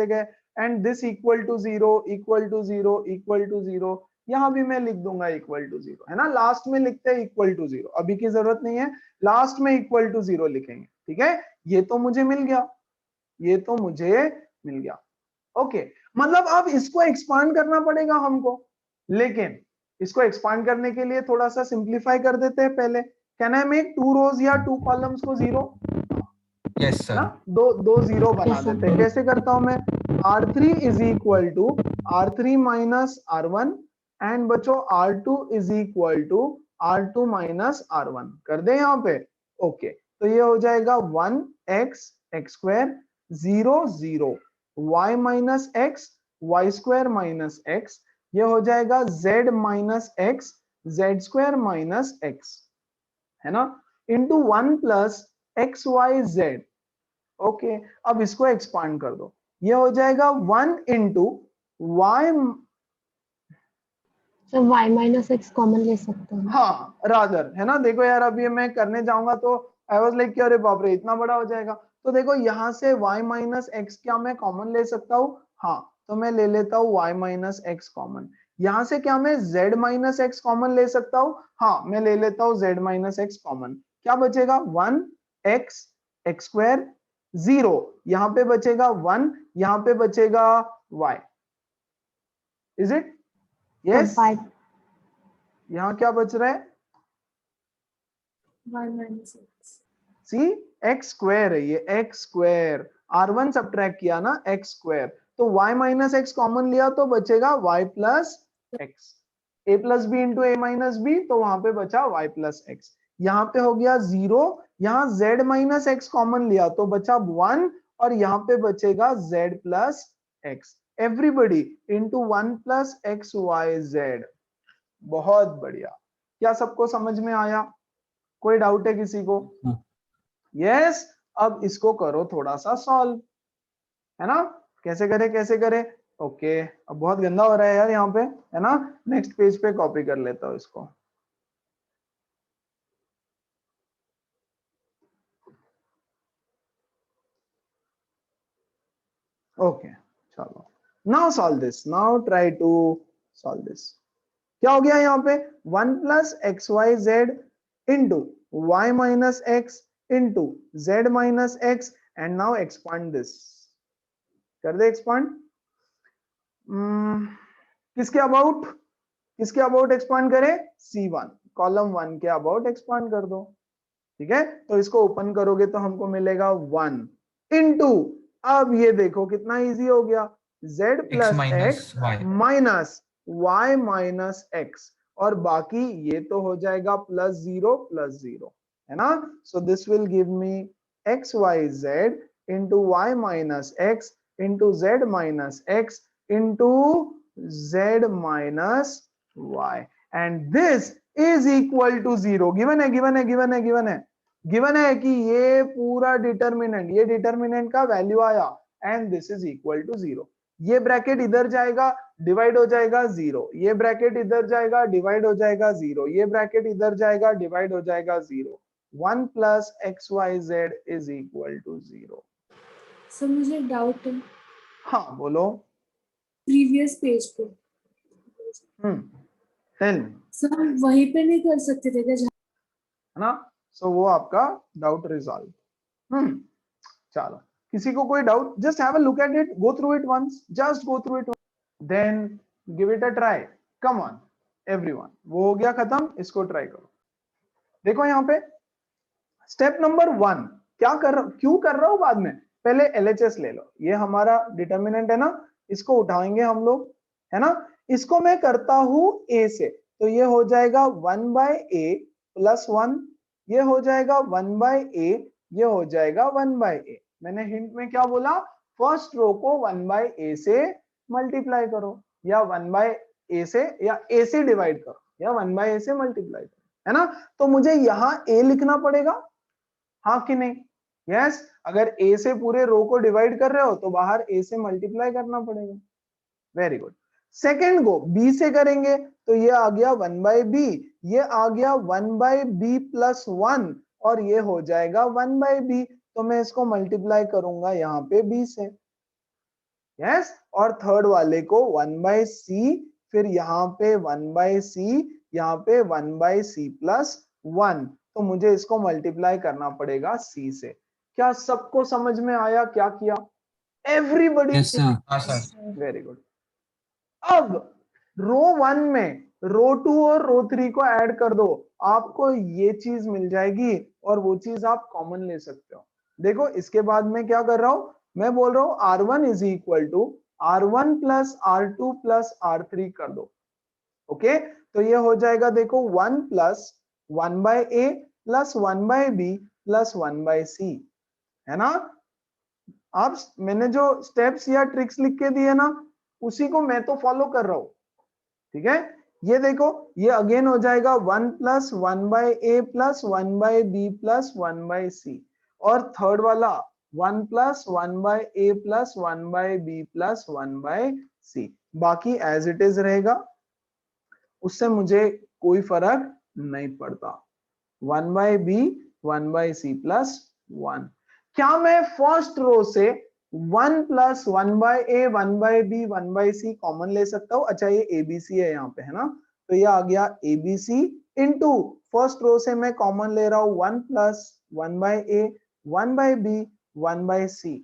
गए and this equal to 0 equal to 0 equal to 0। यहां भी मैं लिख दूंगा इक्वल टू 0, है ना? लास्ट में लिखते हैं इक्वल टू 0, अभी की जरूरत नहीं है, लास्ट में इक्वल टू 0 लिखेंगे। ठीक है, ये तो मुझे मिल गया, ये तो मुझे मिल गया। ओके, मतलब अब इसको एक्सपांड करना पड़ेगा हमको, लेकिन इसको एक्सपांड करने के लिए थोड़ा सा सिंप्लीफाई कर देते हैं पहले। कैन आई मेक 2 रोज या 2 कॉलम्स को 0? यस ना, सर। दो 0 बना Yes, sir. देते हैं। कैसे करता हूं मैं? R3 is equal to R3 minus R1 and बच्चों R2 is equal to R2 minus R1 कर दे यहाँ पे। ओके, तो ये हो जाएगा 1x x square 0 0 y minus x y square minus x, ये हो जाएगा z minus x z square minus x, है ना, into 1 plus x Y z. Okay, अब इसको एक्सपांड कर दो, ये हो जाएगा 1 into y, sir y minus x common ले सकते हैं। हाँ रादर, है ना। देखो यार, अभी मैं करने जाऊंगा तो आई वाज लाइक अरे बाप रे इतना बड़ा हो जाएगा। तो देखो यहाँ से y माइनस एक्स क्या मैं कॉमन ले सकता हूँ? हाँ, तो मैं ले लेता हूँ y माइनस एक्स कॉमन। यहाँ से क्या मैं z माइनस एक्स कॉमन ले सकता हूँ? हाँ, मैं ले लेता हूँ z माइनस एक्स कॉमन। क्या बचेगा? 1 x x स्क्वायर 0, यहाँ पे बचेगा 1, यहाँ पे बचेगा y। Is it? Yes, y यहाँ क्या बच रहा है? y minus x. See x square है, ये एक्स स्क्वायर, R1 सब्ट्रैक्ट किया ना, एक्स स्क्वायर, तो y माइनस एक्स कॉमन लिया तो बचेगा y plus x. a plus B into a minus b, तो वहां पे बचा y प्लस एक्स। यहाँ पे हो गया 0, यहाँ z माइनस एक्स कॉमन लिया तो बचा 1, और यहाँ पे बचेगा z plus x. Everybody into 1 plus x Y z. बहुत बढ़िया, क्या सबको समझ में आया? कोई डाउट है किसी को? यस, अब इसको करो थोड़ा सा सॉल्व, है ना। कैसे करें कैसे करें? ओके, अब बहुत गंदा हो रहा है यार यहाँ पे, है ना। नेक्स्ट पेज पे कॉपी कर लेता हूँ इसको। ओके, चलो, now solve this, now try to solve this. क्या हो गया यहाँ पे? 1 plus x Y z into y minus x into z minus x, and now expand this. कर दे एक्सपांड। किसके अबाउट, किसके अबाउट एक्सपांड करें? C1 कॉलम 1 के अबाउट एक्सपांड कर दो। ठीक है, तो इसको ओपन करोगे तो हमको मिलेगा 1 इंटू, अब ये देखो कितना इजी हो गया, z x plus minus x y। Minus y minus x, और बाकी ये तो हो जाएगा प्लस 0, है ना। So this will give me x Y z into y minus x into z minus x into z minus y, and this is equal to 0। Given है, गिवन है, गिवन है, गिवन है, गिवन है कि ये पूरा डिटर्मिनेंट, ये डिटर्मिनेंट का वैल्यू आया, and this is equal to 0। ये ब्रैकेट इधर जाएगा, डिवाइड हो जाएगा 0, ये ब्रैकेट इधर जाएगा, डिवाइड हो जाएगा 0, ये ब्रैकेट इधर जाएगा, डिवाइड हो जाएगा 0। 1 plus x Y z is equal to 0। Sir मुझे एक डाउट है, हाँ बोलो। प्रीवियस पेज पे टेल मी, सर हम वहीं पे नहीं कर सकते थे क्या है ना। सो वो आपका डाउट रिजॉल्व। चलो, किसी को कोई doubt? Just have a look at it, go through it once, just go through it, then give it a try. Come on everyone, वो हो गया खत्म, इसको ट्राई करो। देखो यहाँ पे स्टेप नंबर 1 क्या कर रहा, क्यों कर रहा हूं बाद में, पहले LHS ले लो। ये हमारा डिटर्मिनेंट है ना, इसको उठाएंगे हम लोग, है ना। इसको मैं करता हूं a से, तो ये हो जाएगा 1 बाय a प्लस 1, ये हो जाएगा 1 बाय a, ये हो जाएगा 1 बाय a। मैंने हिंट में क्या बोला? फर्स्ट रो को 1 बाय a से मल्टीप्लाई करो, या 1 बाय a से, या a से डिवाइड करो, या 1 बाय a से मल्टीप्लाई करो, है ना। तो मुझे यहाँ a लिखना पड़ेगा, हाँ कि नहीं? यस, अगर a से पूरे रो को डिवाइड कर रहे हो तो बाहर a से मल्टीप्लाई करना पड़ेगा। Very good. सेकेंड को बी से करेंगे तो ये आ गया 1/b, ये आ गया 1/b प्लस 1 और ये हो जाएगा 1/b। तो मैं इसको मल्टीप्लाई करूंगा यहाँ पे b से, यस। और थर्ड वाले को 1/c, फिर यहाँ पे 1/c, यहाँ पे 1/c प्लस 1। तो मुझे इसको मल्टीप्लाई करना पड़ेगा c से। क्या सबको समझ में आया क्या किया? एवरीबडी? Yes, sir. हाँ सर। Very good. अब रो 1 में रो 2 और रो 3 को ऐड कर दो, आपको ये चीज मिल जाएगी और वो चीज आप कॉमन ले सकते हो। देखो इसके बाद मैं क्या कर रहा हूं, मैं बोल रहा हूं R1 is equal to R1 plus R2 plus R3 कर दो। ओके, तो ये हो जाएगा देखो 1 plus 1/a plus 1/b plus 1/c, है ना। आप मैंने जो स्टेप्स या ट्रिक्स लिख के दिए ना, उसी को मैं तो फॉलो कर रहा हूं, ठीक है। ये देखो ये अगेन हो जाएगा 1 plus 1/a plus 1/b plus 1/c, और थर्ड वाला 1 plus 1/a plus 1/b plus 1/c। बाकी एज इट इज रहेगा, उससे मुझे कोई फर्क नहीं पड़ता। 1/b 1/c plus 1। क्या मैं फर्स्ट रो से 1 plus 1/a 1/b 1/c common ले सकता हूं? अच्छा ये abc है यहाँ पे, है ना, तो ये आ गया abc इंटू फर्स्ट रो से मैं कॉमन ले रहा हूं 1 plus 1/a 1/b 1/c।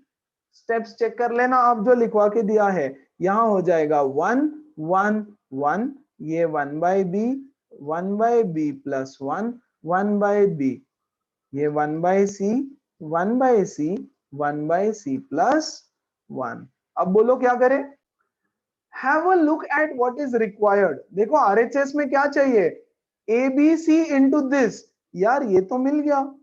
Steps check कर लेना आप जो लिखवा के दिया है। यहाँ हो जाएगा 1 1 1, ये 1/b प्लस 1 1/b, ये 1/c 1/c 1/c प्लस 1। अब बोलो क्या करें? Have a look at what is required. देखो आरएचएस में क्या चाहिए? ABC into this. यार ये तो मिल गया,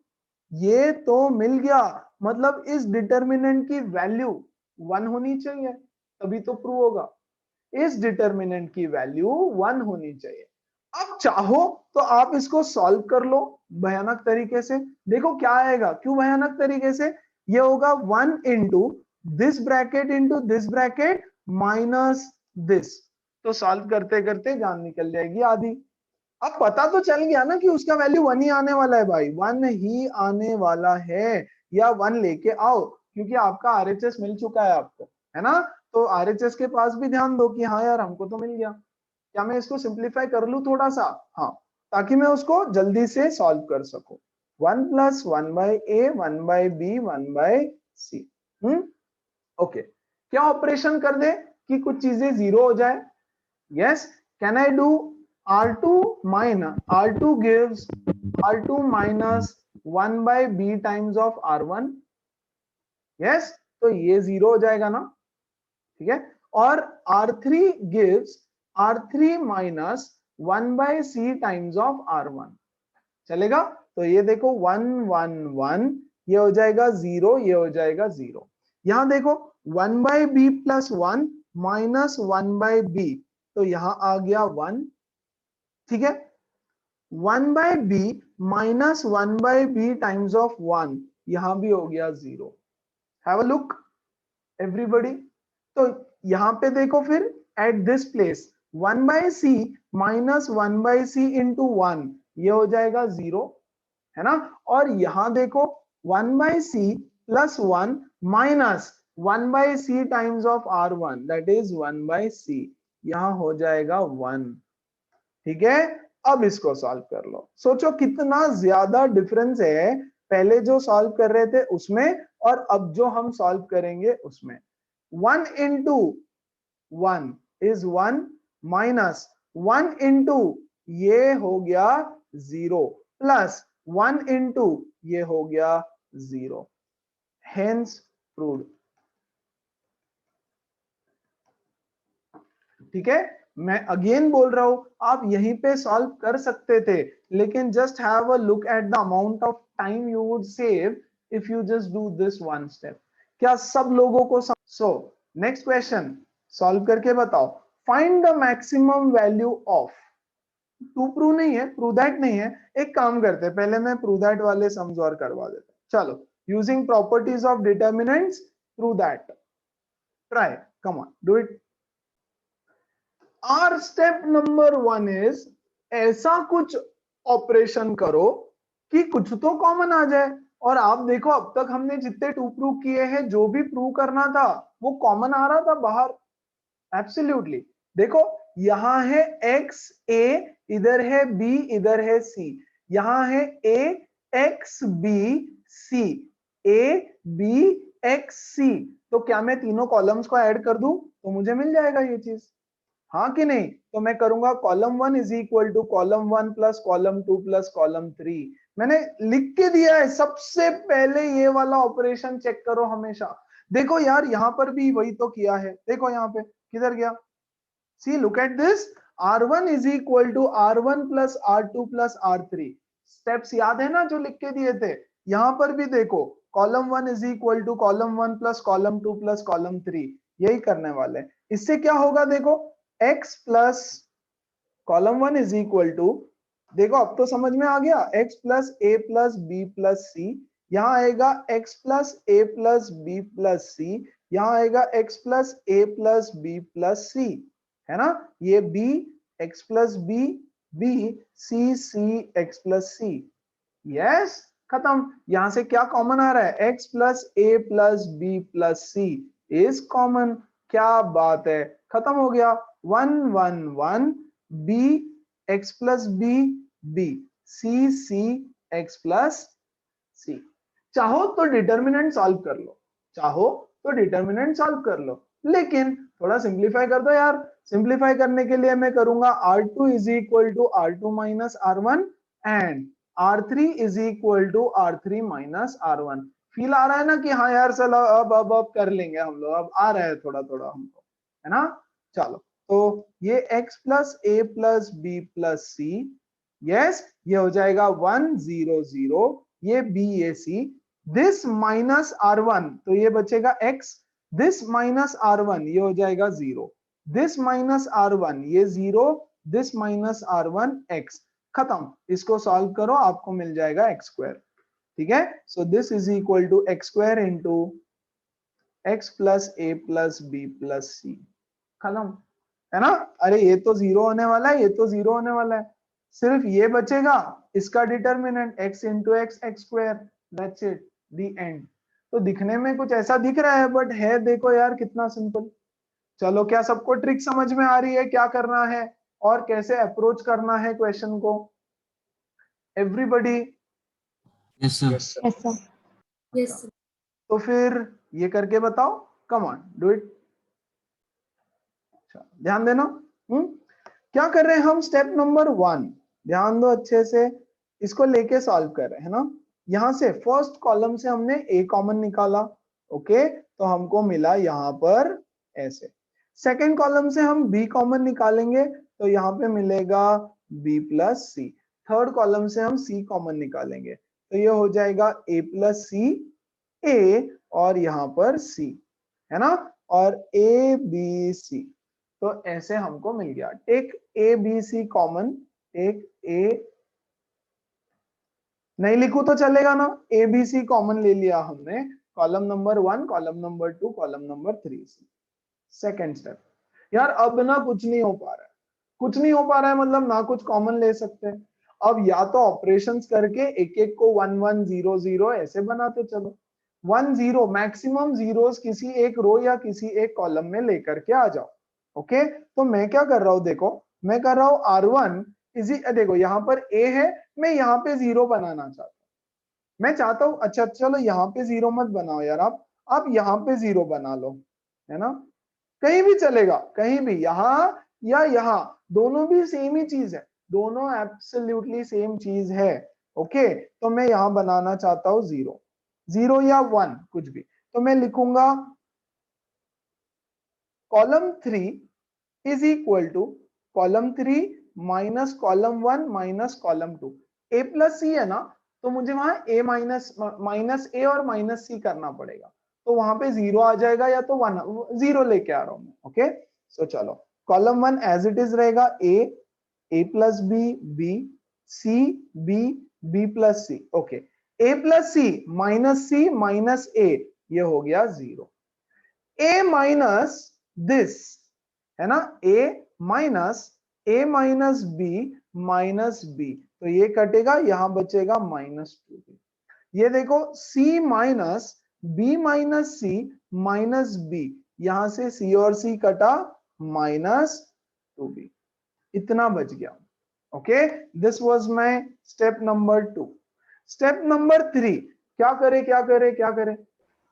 ये तो मिल गया, मतलब इस डिटर्मिनेंट की वैल्यू 1 होनी चाहिए, तभी तो प्रूव होगा। इस डिटर्मिनेंट की वैल्यू 1 होनी चाहिए। अब चाहो तो आप इसको सॉल्व कर लो भयानक तरीके से। देखो क्या आएगा, क्यों भयानक तरीके से? ये होगा 1 into this bracket minus this. तो सॉल्व करते करते जान निकल जाएगी आधी। अब पता तो चल गया ना कि उसका वैल्यू 1 ही आने वाला है भाई, 1 ही आने वाला है, या 1 लेके आओ, क्योंकि आपका आरएचएस मिल चुका है आपको, है ना। तो आरएचएस के पास भी ध्यान दो कि हाँ यार हमको तो मिल गया। क्या मैं इसको सिंप्लीफाई कर लूं थोड़ा सा? हाँ, ताकि मैं उसको जल्दी से सॉल्व कर सकूं। 1 plus 1/a 1/b 1/c। Okay, क्या ऑपरेशन कर दे कि कुछ चीजें जीरो हो जाए? Yes, can I do R2 minus R2 gives R2 minus 1/b times of R1? Yes, तो ये जीरो हो जाएगा ना, ठीक है। और R3 gives R3 minus 1/c times of R1, चलेगा। तो ये देखो 1 1 1, ये हो जाएगा 0, ये हो जाएगा 0। यहां देखो 1/b प्लस 1 माइनस 1/b, तो यहां आ गया 1, ठीक है। 1/b minus 1/b times of 1, यहां भी हो गया 0। Have a look everybody. तो यहां पे देखो फिर at this place 1/c minus 1/c into 1, ये हो जाएगा 0, है ना। और यहां देखो 1/c plus 1 minus 1/c times of R1, that is 1/c, यहां हो जाएगा 1, ठीक है। अब इसको सॉल्व कर लो। सोचो कितना ज्यादा डिफरेंस है पहले जो सॉल्व कर रहे थे उसमें और अब जो हम सॉल्व करेंगे उसमें। 1 इंटू 1 इज 1 माइनस 1 इंटू ये हो गया 0 प्लस 1 इंटू ये हो गया 0, हेंस प्रूव्ड। ठीक है, मैं अगेन बोल रहा हूं आप यहीं पे सॉल्व कर सकते थे, लेकिन just have a look at the amount of time you would save if you just do this one step. क्या सब लोगों को सो नेक्स्ट क्वेश्चन सॉल्व करके बताओ। Find the maximum value of, to prove नहीं है, प्रूव दैट नहीं है, एक काम करते हैं पहले मैं प्रूव दैट वाले सम्स और करवा देता हूं। चलो, using properties of determinants, prove that, try, come on do it. Our step number 1 is ऐसा कुछ ऑपरेशन करो कि कुछ तो कॉमन आ जाए। और आप देखो अब तक हमने जितने टू प्रूव किए हैं, जो भी प्रूव करना था वो कॉमन आ रहा था बाहर। एब्सोल्युटली। देखो यहां है एक्स ए, इधर है बी, इधर है सी, यहां है a x b C, a b x c. तो क्या मैं तीनों कॉलम्स को ऐड कर दूं तो मुझे मिल जाएगा ये चीज, हाँ कि नहीं? तो मैं करूंगा column 1 is equal to column 1 plus column 2 plus column 3। मैंने लिख के दिया है, सबसे पहले ये वाला ऑपरेशन चेक करो हमेशा। देखो यार यहां पर भी वही तो किया है, देखो यहां पे किधर गया, see look at this, R1 is equal to R1 plus R2 plus R3। Steps याद है ना जो लिख के दिए थे? यहां पर भी देखो column 1 is equal to column 1 plus column 2 plus column 3, यही करने वाले हैं। इससे क्या होगा देखो, x plus column 1 is equal to, देखो अब तो समझ में आ गया, x plus a plus b plus c, यहां आएगा x plus a plus b plus c, यहां आएगा x plus a plus b plus c, है ना? ये b x plus b b c c x plus c, yes खत्म। यहां से क्या कॉमन आ रहा है, x plus a plus b plus c is common. क्या बात है, खत्म हो गया। 1 1 1 b x plus b b c c x plus c। चाहो तो डिटर्मिनेंट सॉल्व कर लो, चाहो तो डिटर्मिनेंट सॉल्व कर लो, लेकिन थोड़ा सिंप्लीफाई कर दो यार। सिंप्लीफाई करने के लिए मैं करूंगा R2 is equal to R2 minus R1 and R3 is equal to R3 minus R1। Feel आ रहा है ना कि हाँ यार चलो अब कर लेंगे हम लोग, अब आ रहा है थोड़ा थोड़ा हमको, है ना? चलो तो ये x plus a plus b plus c, yes ये हो जाएगा 1 0 0, ये b ये c, दिस माइनस R1 तो ये बचेगा x, दिस माइनस R1 ये हो जाएगा 0, दिस माइनस R1 ये 0, दिस माइनस R1 x, खत्म। इसको सॉल्व करो आपको मिल जाएगा x स्क्वायर, ठीक है? So this is equal to x square into x plus a plus b plus c, खत्म, है ना? अरे ये तो 0 होने वाला है, ये तो 0 होने वाला है, सिर्फ ये बचेगा, इसका determinant x into x x square, that's it, the end. तो दिखने में कुछ ऐसा दिख रहा है बट है देखो यार कितना सिंपल। चलो क्या सबको ट्रिक समझ में आ रही है, क्या करना है और कैसे अप्रोच करना है क्वेश्चन को? Everybody? Yes, sir. Yes sir. Yes sir. तो फिर ये करके बताओ, कम ऑन डू इट। ध्यान देना। क्या कर रहे हैं हम, स्टेप नंबर 1, ध्यान दो अच्छे से, इसको लेके सॉल्व कर रहे हैं ना। यहां से फर्स्ट कॉलम से हमने a कॉमन निकाला, ओके, तो हमको मिला यहां पर ऐसे। सेकेंड कॉलम से हम b कॉमन निकालेंगे तो यहाँ पे मिलेगा b प्लस सी। थर्ड कॉलम से हम c कॉमन निकालेंगे तो ये हो जाएगा a प्लस सी a और यहाँ पर c, है ना? और a b c, तो ऐसे हमको मिल गया। Take a B c common, take a, नहीं लिखूं तो चलेगा ना, ए बी सी कॉमन ले लिया हमने, column number 1 column number 2 column number 3 से। सेकेंड स्टेप, यार अब ना कुछ नहीं हो पा रहा है, कुछ नहीं हो पा रहा है मतलब ना कुछ कॉमन ले सकते हैं। अब या तो ऑपरेशंस करके एक एक को 1 1 0 0 ऐसे बनाते चलो, 1 0 मैक्सिमम जीरोस किसी एक रो या किसी एक कॉलम में लेकर के आ जाओ, ओके? तो मैं क्या कर रहा हूं, देखो मैं कर रहा हूं R1 इजी, देखो यहाँ पर a है, मैं यहाँ पे 0 बनाना चाहता हूँ, मैं चाहता हूँ, अच्छा चलो यहाँ पे 0 मत बनाओ यार, आप यहाँ पे 0 बना लो, है ना? कहीं भी चलेगा, कहीं भी, यहाँ या यहाँ, दोनों भी सेम ही चीज है, दोनों एब्सोल्युटली सेम चीज है, ओके? तो मैं यहाँ बनाना चाहता हूँ 0 0 या 1 कुछ भी, तो मैं लिखूंगा column 3 is equal to column 3 minus column 1 minus column 2, a plus c है ना, तो मुझे वहां a माइनस a और माइनस सी करना पड़ेगा, तो वहां पे 0 आ जाएगा या तो 1 0 लेके आ रहा हूं मैं, ओके? सो चलो कॉलम 1 एज इट इज रहेगा a plus b b c b b plus c, okay? a plus c minus a ये हो गया 0, a माइनस दिस, है ना, a minus a minus B minus b, तो ये कटेगा, यहां बचेगा -2b। ये देखो c minus b minus c minus b, यहां से c और c कटा -2b, इतना बच गया। Okay, this was my step number 2। Step number 3, क्या करे क्या करे क्या करे,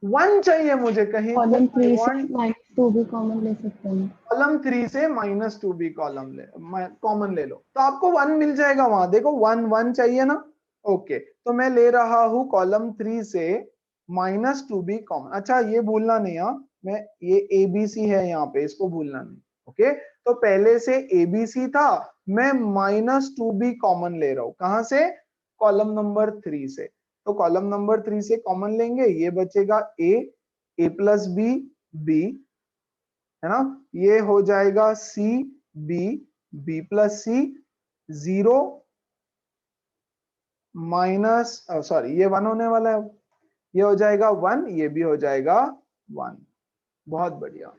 1 चाहिए मुझे कहीं पे। कॉलम आई 3 से वांट -2 भी कॉमन ले सकते हैं। कॉलम 3 से -2b कॉमन ले लो, तो आपको 1 मिल जाएगा वहां, देखो 1 1 चाहिए ना। ओके, तो मैं ले रहा हूं कॉलम 3 से -2b कॉमन। अच्छा ये भूलना नहीं, मैं ये एबीसी है यहाँ पे, इसको भूलना नहीं। ओके, तो पहले से एबीसी था, मैं -2b कॉमन ले रहा हूं, कहां से, कॉलम नंबर 3 से। तो कॉलम नंबर 3 से कॉमन लेंगे, ये बचेगा ए प्लस बी बी, है ना, ये हो जाएगा सी बी बी प्लस सी, 0 माइनस, सॉरी ये 1 होने वाला है, ये हो जाएगा 1, ये भी हो जाएगा 1। बहुत बढ़िया।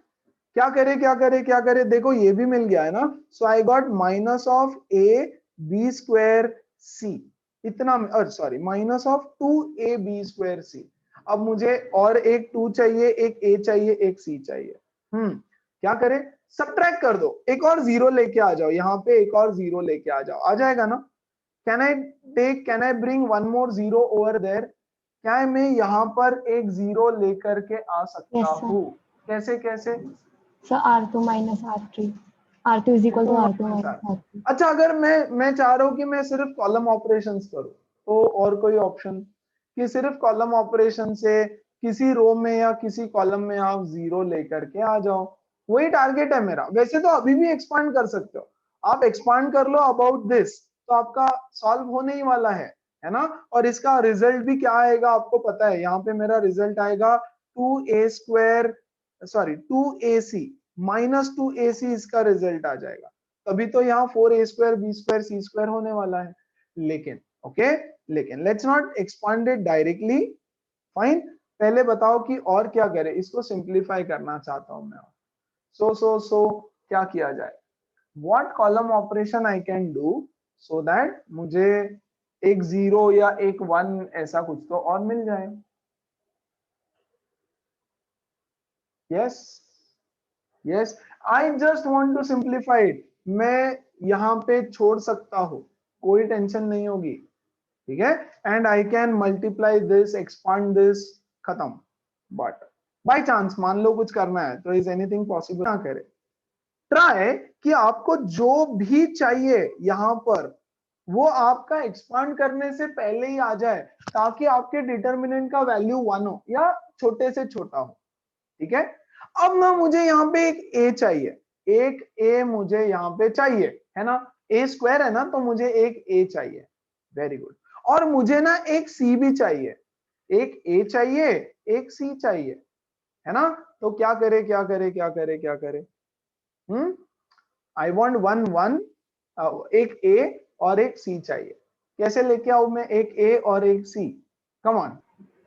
क्या करे क्या करे क्या करे, देखो ये भी मिल गया है ना। So I got minus of a b square c, इतना, और sorry minus of 2 a b square c. अब मुझे और एक 2 चाहिए, एक ए चाहिए, एक सी चाहिए। क्या करें, सब्ट्रैक्ट कर दो, एक और 0 लेके आ जाओ, यहाँ पे एक और 0 लेके आ जाओ, आ जाएगा ना। Can I bring 1 more 0 over there, क्या मैं यहाँ पर एक 0 लेकर के आ सकता Yes, sir. हूँ, कैसे कैसे। Sir R2 minus R3, R2 is equal to R2 minus R3। अच्छा अगर मैं चाह रहा हूँ कि मैं सिर्फ कॉलम ऑपरेशंस करूँ, तो और कोई ऑप्शन, कि सिर्फ कॉलम ऑपरेशन से किसी रो में या किसी कॉलम में आप 0 लेकर के आ जाओ, वही टारगेट है मेरा। वैसे तो अभी भी एक्सपांड कर सकते हो, आप एक्सपांड कर लो अबाउट दिस, तो आपका सॉल्व होने ही वाला है ना। और इसका रिजल्ट भी क्या आएगा आपको पता है, यहाँ पे मेरा रिजल्ट आएगा 2a square, sorry 2ac -2ac, इसका रिजल्ट आ जाएगा। तभी तो यहाँ 4a square B square C square होने वाला है। लेकिन ओके, लेकिन let's not expand it directly, fine. पहले बताओ कि और क्या करें, इसको सिंप्लीफाई करना चाहता हूं मैं। सो क्या किया जाए, what column operation I can do so that मुझे एक 0 या एक 1 ऐसा कुछ तो और मिल जाए। Yes yes, I just want to simplify it, मैं यहाँ पे छोड़ सकता हूं, कोई टेंशन नहीं होगी, ठीक है। And I can multiply this, expand this, खत्म। बट बाय चांस मान लो कुछ करना है, तो इज एनीथिंग पॉसिबल, ना करे, ट्राई कि आपको जो भी चाहिए यहाँ पर वो आपका एक्सपांड करने से पहले ही आ जाए, ताकि आपके डिटर्मिनेंट का वैल्यू 1 हो या छोटे से छोटा हो, ठीक है। अब ना मुझे यहाँ पे एक ए चाहिए, एक ए मुझे यहाँ पे चाहिए, है ना, ए स्क्वायर है ना, तो मुझे एक ए चाहिए, वेरी गुड। और मुझे ना एक सी भी चाहिए, एक ए चाहिए, एक सी चाहिए, है ना। तो क्या करे क्या करे क्या करे क्या करे, आई वॉन्ट 1 1, एक ए और एक सी चाहिए, कैसे लेके आऊं मैं एक ए और एक सी, कम ऑन,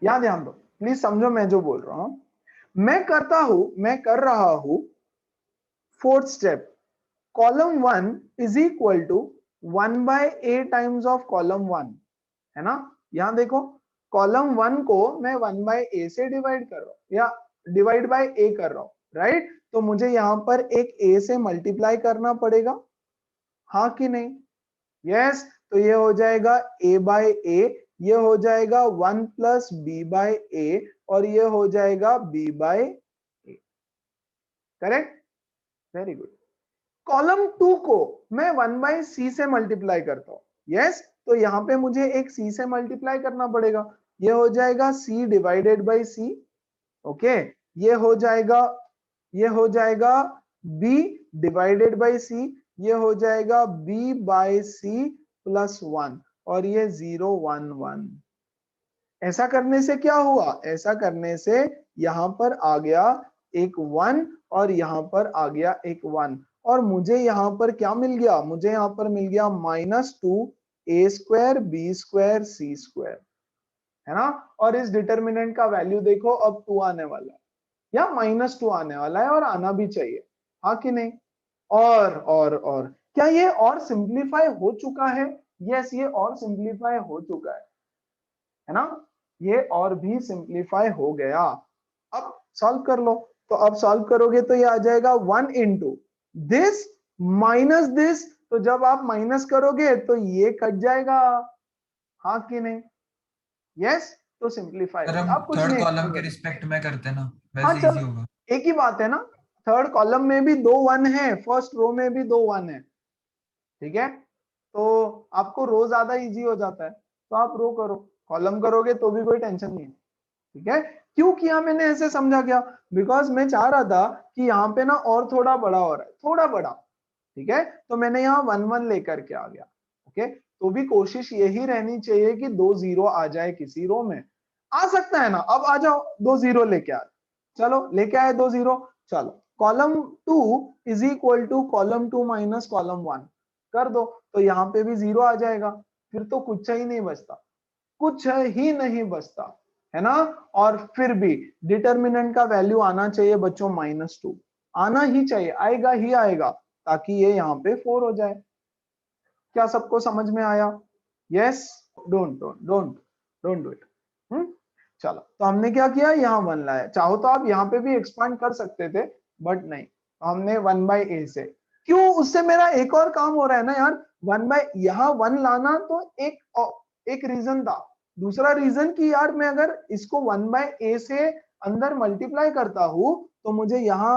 याद ध्यान दो, प्लीज समझो मैं जो बोल रहा हूं। मैं कर रहा हूं 4th step, column 1 is equal to 1/a times of column 1, है ना। यहां देखो कॉलम 1 को मैं 1/a से डिवाइड कर रहा हूं या डिवाइड बाय a कर रहा हूं, राइट। तो मुझे यहां पर एक a से मल्टीप्लाई करना पड़ेगा, हाँ कि नहीं, यस। तो ये हो जाएगा a बाय a, ये हो जाएगा 1 प्लस b बाय a, और ये हो जाएगा b by a, correct, very good. Column 2 को मैं 1/c से मल्टीप्लाई करता हूं, यस। तो यहां पे मुझे एक c से मल्टीप्लाई करना पड़ेगा, ये हो जाएगा c divided by c, okay. ये हो जाएगा b डिवाइडेड बाय c, ये हो जाएगा b बाय c प्लस 1, और ये 0 1 1। ऐसा करने से क्या हुआ, ऐसा करने से यहां पर आ गया एक 1 और यहां पर आ गया एक 1, और मुझे यहां पर क्या मिल गया, मुझे यहां पर मिल गया -2a square B square C square, है ना। और इस डिटर्मिनेंट का वैल्यू देखो, अब 2 आने वाला है या -2 आने वाला है, और आना भी चाहिए, हाँ कि नहीं। और क्या ये और सिंप्लीफाई हो चुका है? यस, ये और सिंप्लीफाई हो चुका है ना? ये और भी सिंप्लीफाई हो गया। अब सॉल्व कर लो। तो अब सॉल्व करोगे तो ये आ जाएगा 1 इंटू दिस माइनस दिस। तो जब आप माइनस करोगे तो ये कट जाएगा, हाँ कि नहीं? यस, तो सिंप्लीफाई सर हो गया। हम अब कुछ थर्ड नहीं कॉलम के करेंगे। रिस्पेक्ट में करते हैं ना, हाँ वैसे इजी चलो, होगा। एक ही बात है ना। थर्ड कॉलम में भी 2 1 है, फर्स्ट रो में भी 2 1 है, ठीक है? तो आपको रो ज्यादा इजी हो जाता है तो आप रो करो, कॉलम करोगे तो भी कोई टेंशन नहीं है, ठीक है? क्यों किया मैंने ऐसे, समझा क्या? बिकॉज मैं चाह रहा था कि यहाँ पे ना और थोड़ा बड़ा हो रहा है, थोड़ा बड़ा, ठीक है? तो मैंने यहाँ 1 1 लेकर के आ गया। ओके, तो भी कोशिश यही रहनी चाहिए कि 2 0 आ जाए किसी रो में। आ सकता है ना? अब आ जाओ, 2 0 लेके आ, चलो लेके आए 2 0। चलो column 2 is equal to column 2 minus column 1 कर दो, तो यहाँ पे भी 0 आ जाएगा। फिर तो कुछ ही नहीं बचता, कुछ ही नहीं बचता, है ना? और फिर भी डिटर्मिनेंट का वैल्यू आना चाहिए बच्चों -2, आना ही चाहिए, आएगा ही आएगा, ताकि ये यहाँ पे 4 हो जाए। क्या सबको समझ में आया? Yes, don't don't don't don't do it. चलो, तो हमने क्या किया, यहाँ 1 लाया। चाहो तो आप यहाँ पे भी एक्सपांड कर सकते थे, बट नहीं, हमने 1/a से। क्यों? उससे मेरा एक और काम हो रहा है ना यार। 1 यहाँ 1 लाना तो एक रीजन था। दूसरा रीजन कि यार मैं अगर इसको 1/a से अंदर मल्टीप्लाई करता हूं तो मुझे यहाँ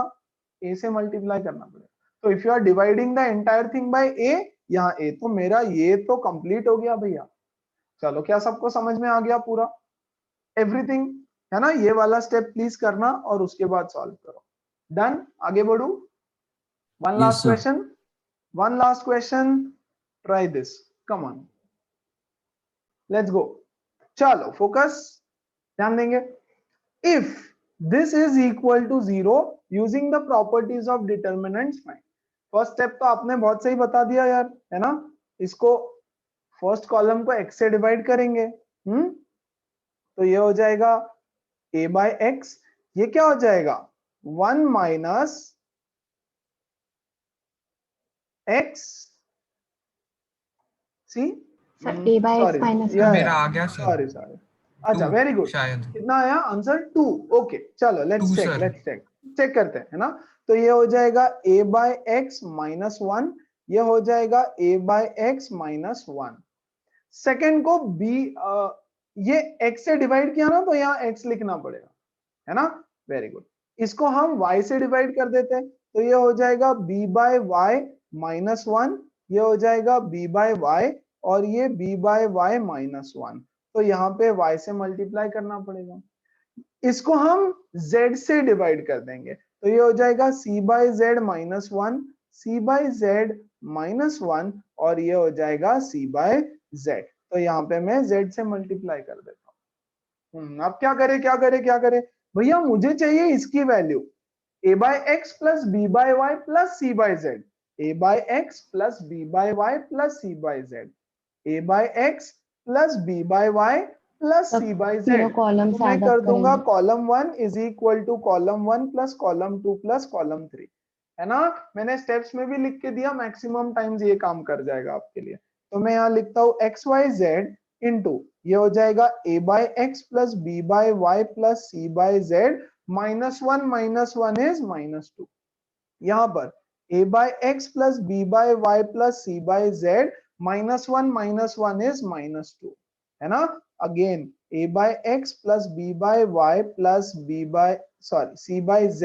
a से मल्टीप्लाई करना पड़ेगा। तो if you are dividing the entire thing by a, यहाँ a, तो मेरा ये तो कंप्लीट हो गया भैया। चलो, क्या सबको समझ में आ गया पूरा एवरीथिंग? है ना? ये वाला स्टेप प्लीज करना और उसके बाद सॉल्व करो। डन, आगे बढ़ू। One Yes, last sir. Question, one last question, try this, come on, let's go. चलो फोकस, ध्यान देंगे। If this is equal to 0 using the properties of determinants find. First step तो आपने बहुत सही बता दिया यार, है ना? इसको फर्स्ट कॉलम को x से डिवाइड करेंगे, तो ये हो जाएगा a बाय x। ये क्या हो जाएगा? 1 minus x, see, sir a by x sorry, minus या मेरा आ गया सर, सॉरी सॉरी, अच्छा 2 वेरी गुड। शायद। कितना आया आंसर? 2। ओके चलो, 2 लेट्स चेक, सर। चेक करते हैं, है ना? तो ये हो जाएगा a बाय x माइनस 1, ये हो जाएगा a by x minus 1। Second को b, ये x से डिवाइड किया ना, तो यहाँ x लिखना पड़ेगा, है ना? Very good. इसको हम y से डिवाइड कर देते हैं, तो ये हो जाएगा b बाय y माइनस 1, ये हो जाएगा b बाय y, और ये b बाय y माइनस 1। तो यहाँ पे y से मल्टीप्लाई करना पड़ेगा। इसको हम z से डिवाइड कर देंगे, तो ये हो जाएगा c by z minus 1, c by z minus 1, और ये हो जाएगा c बाय z। तो यहाँ पे मैं z से मल्टीप्लाई कर देता हूँ। अब क्या करे, क्या करे, क्या करे भैया? मुझे चाहिए इसकी value a by x plus b by y plus c by z, a by x plus b by y plus c by z, a by x plus b by y plus c by z। तीनों कॉलम तो से मैं ऐड कर अप दूंगा करेंगे। Column 1 is equal to column 1 plus column 2 plus column 3, है ना? मैंने स्टेप्स में भी लिख के दिया, मैक्सिमम टाइम्स ये काम कर जाएगा आपके लिए। तो मैं यहाँ लिखता हूँ एक्स वाई जेड इंटू, ये हो जाएगा a by x plus b by y plus c by z, -1 is -2। यहाँ पर a by x plus b by y plus c by z, -1 is -2, है ना? Again a by x plus b by y plus c by z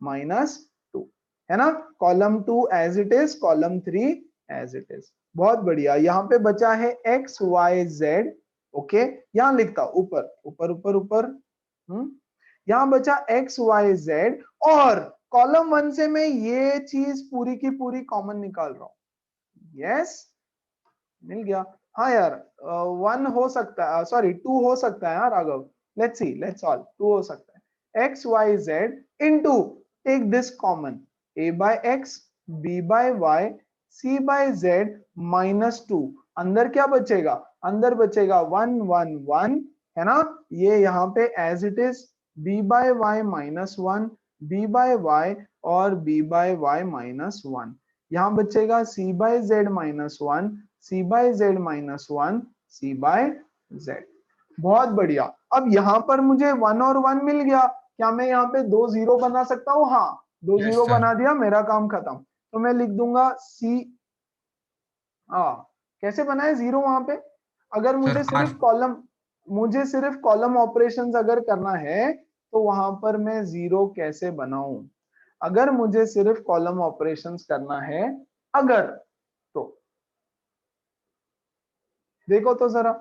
-2, है ना? Column 2 as it is, column 3 as it is. बहुत बढ़िया। यहाँ पे बचा है x y z। ओके, यहाँ लिखता हूं ऊपर ऊपर ऊपर ऊपर, यहाँ बचा x y z, और कॉलम 1 से मैं ये चीज पूरी की पूरी कॉमन निकाल रहा हूं। यस, मिल गया। हाँ यार, 1 हो सकता है, सॉरी 2 हो सकता है यार Raghav. Let's see, let's solve. 2 हो सकता है, x Y z into, take this common, a by x, b by y, c by z -2। अंदर क्या बचेगा? अंदर बचेगा 1 1 1, है ना? ये यहाँ पे as it is b by y -1, b by y और b बाय y माइनस 1। यहाँ बचेगा c by z minus 1, c by z minus 1, c by z। बहुत बढ़िया। अब यहाँ पर मुझे 1 और 1 मिल गया, क्या मैं यहाँ पे 2 0 बना सकता हूँ? हाँ, 2 Yes, 0 sir. बना दिया, मेरा काम खत्म। तो मैं लिख दूंगा c। कैसे बनाए 0 वहां पे? अगर मुझे Sir, सिर्फ कॉलम ऑपरेशंस अगर करना है तो वहां पर मैं 0 कैसे बनाऊं? अगर मुझे सिर्फ कॉलम ऑपरेशंस करना है, अगर, तो देखो तो जरा,